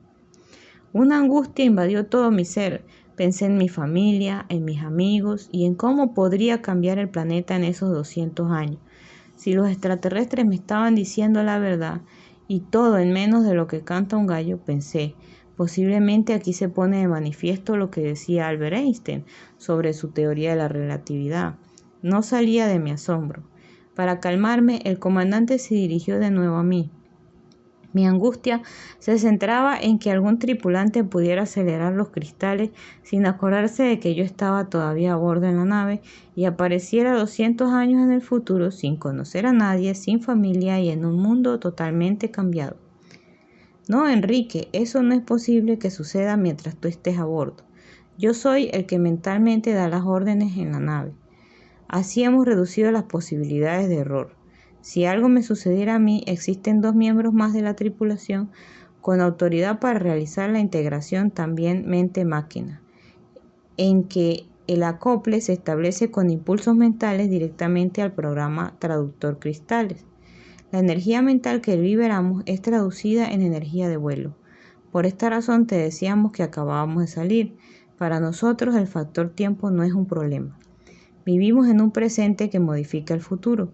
Una angustia invadió todo mi ser. Pensé en mi familia, en mis amigos y en cómo podría cambiar el planeta en esos 200 años. Si los extraterrestres me estaban diciendo la verdad y todo en menos de lo que canta un gallo, pensé, posiblemente aquí se pone de manifiesto lo que decía Albert Einstein sobre su teoría de la relatividad. No salía de mi asombro. Para calmarme, el comandante se dirigió de nuevo a mí. Mi angustia se centraba en que algún tripulante pudiera acelerar los cristales sin acordarse de que yo estaba todavía a bordo en la nave y apareciera 200 años en el futuro sin conocer a nadie, sin familia y en un mundo totalmente cambiado. No, Enrique, eso no es posible que suceda mientras tú estés a bordo. Yo soy el que mentalmente da las órdenes en la nave. Así hemos reducido las posibilidades de error. Si algo me sucediera a mí, existen 2 miembros más de la tripulación con autoridad para realizar la integración también mente-máquina, en que el acople se establece con impulsos mentales directamente al programa traductor cristales. La energía mental que liberamos es traducida en energía de vuelo. Por esta razón te decíamos que acabábamos de salir. Para nosotros el factor tiempo no es un problema. Vivimos en un presente que modifica el futuro.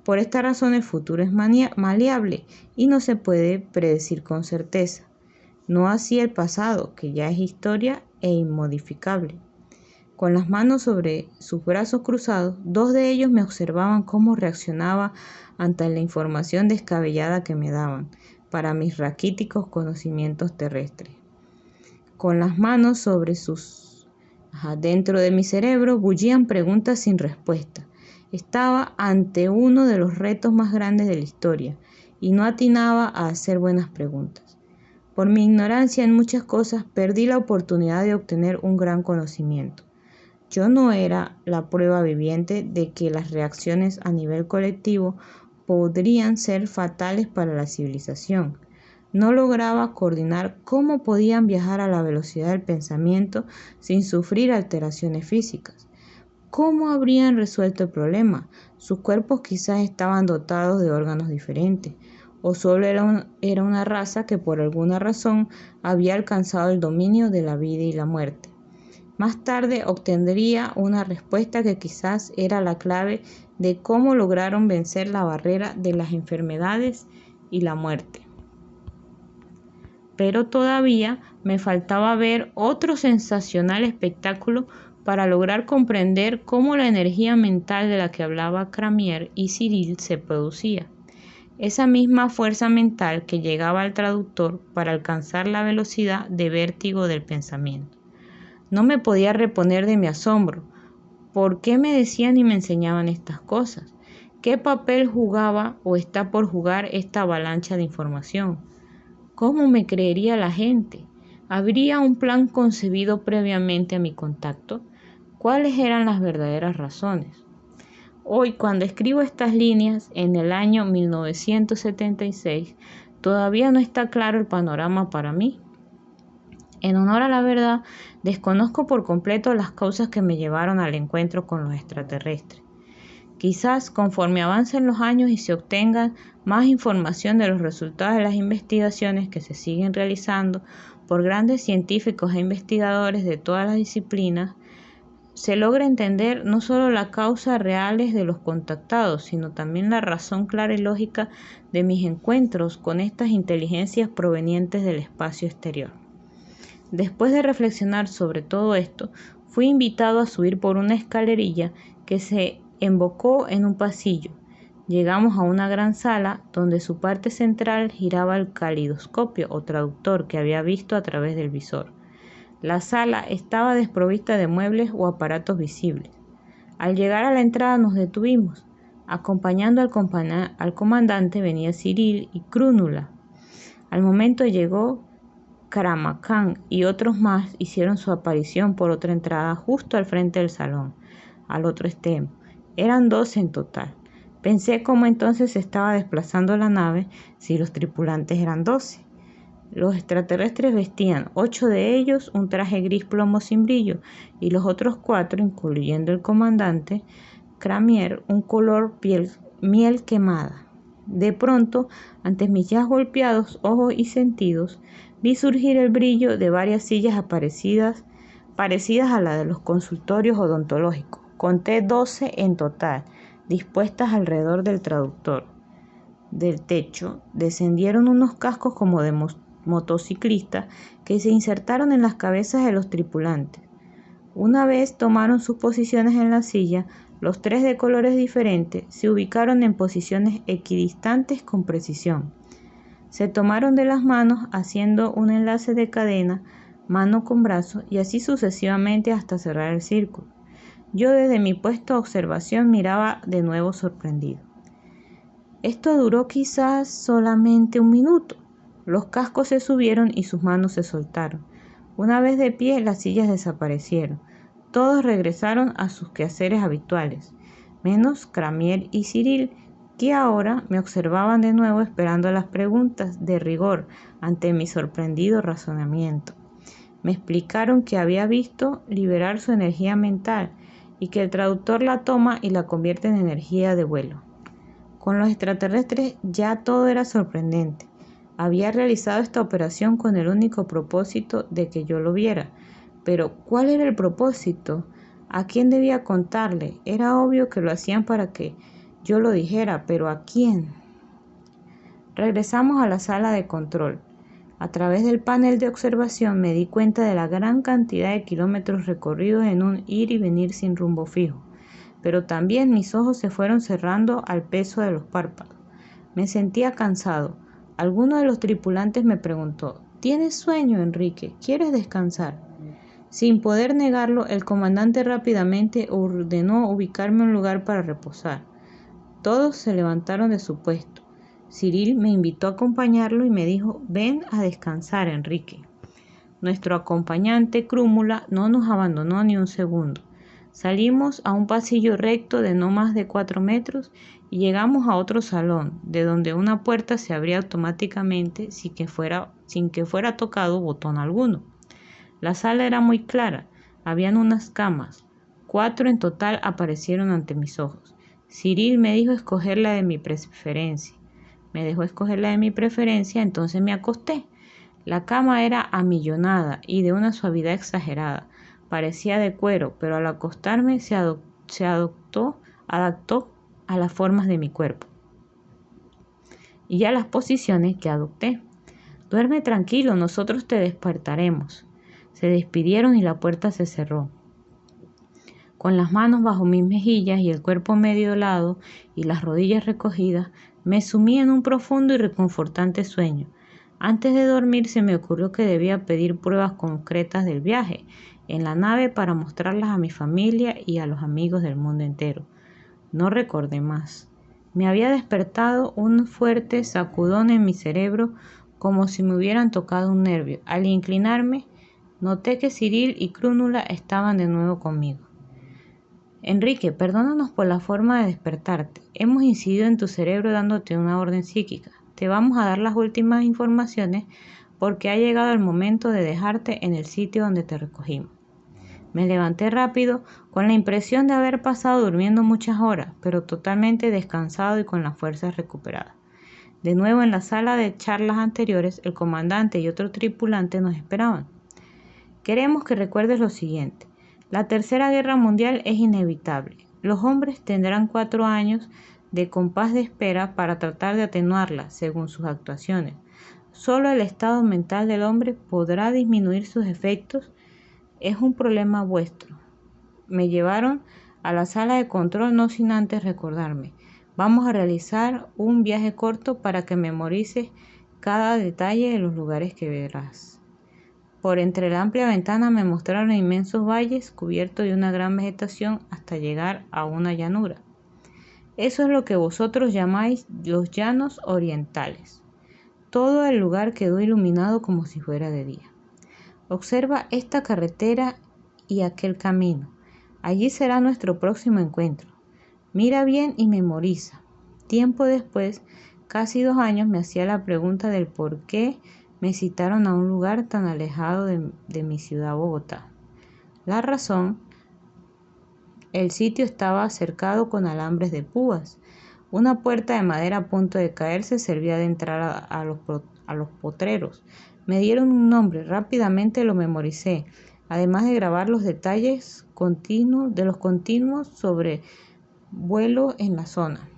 Por esta razón el futuro es maleable y no se puede predecir con certeza. No así el pasado, que ya es historia e inmodificable. Con las manos sobre sus brazos cruzados, 2 de ellos me observaban cómo reaccionaba ante la información descabellada que me daban para mis raquíticos conocimientos terrestres. Con las manos sobre sus... dentro de mi cerebro bullían preguntas sin respuesta. Estaba ante uno de los retos más grandes de la historia y no atinaba a hacer buenas preguntas. Por mi ignorancia en muchas cosas perdí la oportunidad de obtener un gran conocimiento. Yo no era la prueba viviente de que las reacciones a nivel colectivo podrían ser fatales para la civilización. No lograba coordinar cómo podían viajar a la velocidad del pensamiento sin sufrir alteraciones físicas. ¿Cómo habrían resuelto el problema? Sus cuerpos quizás estaban dotados de órganos diferentes, o solo era una raza que por alguna razón había alcanzado el dominio de la vida y la muerte. Más tarde obtendría una respuesta que quizás era la clave de cómo lograron vencer la barrera de las enfermedades y la muerte. Pero todavía me faltaba ver otro sensacional espectáculo para lograr comprender cómo la energía mental de la que hablaba Cramier y Cyril se producía. Esa misma fuerza mental que llegaba al traductor para alcanzar la velocidad de vértigo del pensamiento. No me podía reponer de mi asombro. ¿Por qué me decían y me enseñaban estas cosas? ¿Qué papel jugaba o está por jugar esta avalancha de información? ¿Cómo me creería la gente? ¿Habría un plan concebido previamente a mi contacto? ¿Cuáles eran las verdaderas razones? Hoy, cuando escribo estas líneas, en el año 1976, todavía no está claro el panorama para mí. En honor a la verdad, desconozco por completo las causas que me llevaron al encuentro con los extraterrestres. Quizás conforme avancen los años y se obtenga más información de los resultados de las investigaciones que se siguen realizando por grandes científicos e investigadores de todas las disciplinas, se logra entender no solo las causas reales de los contactados, sino también la razón clara y lógica de mis encuentros con estas inteligencias provenientes del espacio exterior. Después de reflexionar sobre todo esto, fui invitado a subir por una escalerilla que se embocó en un pasillo. Llegamos a una gran sala donde su parte central giraba el calidoscopio o traductor que había visto a través del visor. La sala estaba desprovista de muebles o aparatos visibles. Al llegar a la entrada nos detuvimos. Acompañando al comandante venía Cyril y Crúnula. Al momento llegó Karamacán y otros más hicieron su aparición por otra entrada justo al frente del salón, al otro extremo. Eran 12 en total. Pensé cómo entonces se estaba desplazando la nave si los tripulantes eran 12. Los extraterrestres vestían, 8 de ellos, un traje gris plomo sin brillo, y los otros 4, incluyendo el comandante Cramier, un color miel quemada. De pronto, ante mis ya golpeados ojos y sentidos, vi surgir el brillo de varias sillas parecidas a la de los consultorios odontológicos. Conté 12 en total, dispuestas alrededor del traductor. Del techo descendieron unos cascos como de motociclistas que se insertaron en las cabezas de los tripulantes. Una vez tomaron sus posiciones en la silla, los 3 de colores diferentes se ubicaron en posiciones equidistantes con precisión. Se tomaron de las manos haciendo un enlace de cadena, mano con brazo, y así sucesivamente hasta cerrar el círculo. Yo desde mi puesto de observación miraba de nuevo sorprendido. Esto duró quizás solamente 1 minuto. Los cascos se subieron y sus manos se soltaron. Una vez de pie, las sillas desaparecieron. Todos regresaron a sus quehaceres habituales, menos Cramier y Cyril, que ahora me observaban de nuevo esperando las preguntas de rigor ante mi sorprendido razonamiento. Me explicaron que había visto liberar su energía mental y que el traductor la toma y la convierte en energía de vuelo. Con los extraterrestres ya todo era sorprendente. Había realizado esta operación con el único propósito de que yo lo viera. Pero, ¿cuál era el propósito? ¿A quién debía contarle? Era obvio que lo hacían para que yo lo dijera, pero ¿a quién? Regresamos a la sala de control. A través del panel de observación me di cuenta de la gran cantidad de kilómetros recorridos en un ir y venir sin rumbo fijo. Pero también mis ojos se fueron cerrando al peso de los párpados. Me sentía cansado. Alguno de los tripulantes me preguntó: ¿Tienes sueño, Enrique? ¿Quieres descansar? Sin poder negarlo, el comandante rápidamente ordenó ubicarme en un lugar para reposar. Todos se levantaron de su puesto. Cyril me invitó a acompañarlo y me dijo: ven a descansar, Enrique. Nuestro acompañante Crúmula no nos abandonó ni un segundo. Salimos a un pasillo recto de no más de 4 metros y llegamos a otro salón, de donde una puerta se abría automáticamente sin que fuera tocado botón alguno. La sala era muy clara, habían unas camas, 4 en total aparecieron ante mis ojos. Cyril me dijo escoger la de mi preferencia. Me dejó escoger la de mi preferencia, entonces me acosté. La cama era amillonada y de una suavidad exagerada. Parecía de cuero, pero al acostarme se adaptó a las formas de mi cuerpo y a las posiciones que adopté. Duerme tranquilo, nosotros te despertaremos. Se despidieron y la puerta se cerró. Con las manos bajo mis mejillas y el cuerpo medio helado y las rodillas recogidas, me sumí en un profundo y reconfortante sueño. Antes de dormir se me ocurrió que debía pedir pruebas concretas del viaje en la nave para mostrarlas a mi familia y a los amigos del mundo entero. No recordé más. Me había despertado un fuerte sacudón en mi cerebro, como si me hubieran tocado un nervio. Al inclinarme, noté que Cyril y Crúmula estaban de nuevo conmigo. Enrique, perdónanos por la forma de despertarte. Hemos incidido en tu cerebro dándote una orden psíquica. Te vamos a dar las últimas informaciones porque ha llegado el momento de dejarte en el sitio donde te recogimos. Me levanté rápido, con la impresión de haber pasado durmiendo muchas horas, pero totalmente descansado y con las fuerzas recuperadas. De nuevo en la sala de charlas anteriores, el comandante y otro tripulante nos esperaban. Queremos que recuerdes lo siguiente. La Tercera Guerra Mundial es inevitable. Los hombres tendrán 4 años de compás de espera para tratar de atenuarla según sus actuaciones. Solo el estado mental del hombre podrá disminuir sus efectos. Es un problema vuestro. Me llevaron a la sala de control no sin antes recordarme. Vamos a realizar un viaje corto para que memorices cada detalle de los lugares que verás. Por entre la amplia ventana me mostraron inmensos valles cubiertos de una gran vegetación hasta llegar a una llanura. Eso es lo que vosotros llamáis los llanos orientales. Todo el lugar quedó iluminado como si fuera de día. Observa esta carretera y aquel camino. Allí será nuestro próximo encuentro. Mira bien y memoriza. Tiempo después, casi 2 años, me hacía la pregunta del por qué me citaron a un lugar tan alejado de mi ciudad Bogotá. La razón: el sitio estaba cercado con alambres de púas. Una puerta de madera a punto de caerse servía de entrada a los potreros. Me dieron un nombre, rápidamente lo memoricé, además de grabar los detalles de los continuos sobrevuelos en la zona.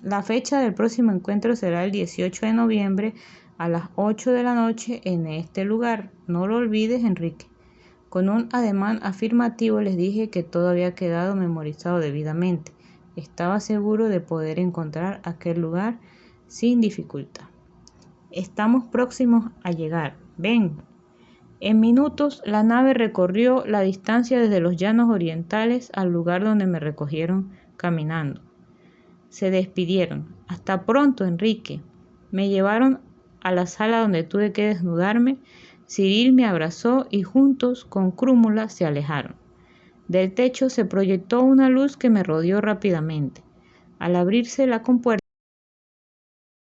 La fecha del próximo encuentro será el 18 de noviembre a las 8 de la noche en este lugar. No lo olvides, Enrique. Con un ademán afirmativo les dije que todo había quedado memorizado debidamente. Estaba seguro de poder encontrar aquel lugar sin dificultad. Estamos próximos a llegar. Ven. En minutos la nave recorrió la distancia desde los llanos orientales al lugar donde me recogieron caminando. Se despidieron. Hasta pronto, Enrique. Me llevaron a la sala donde tuve que desnudarme. Cyril me abrazó y juntos, con Crúmula, se alejaron. Del techo se proyectó una luz que me rodeó rápidamente. Al abrirse la compuerta,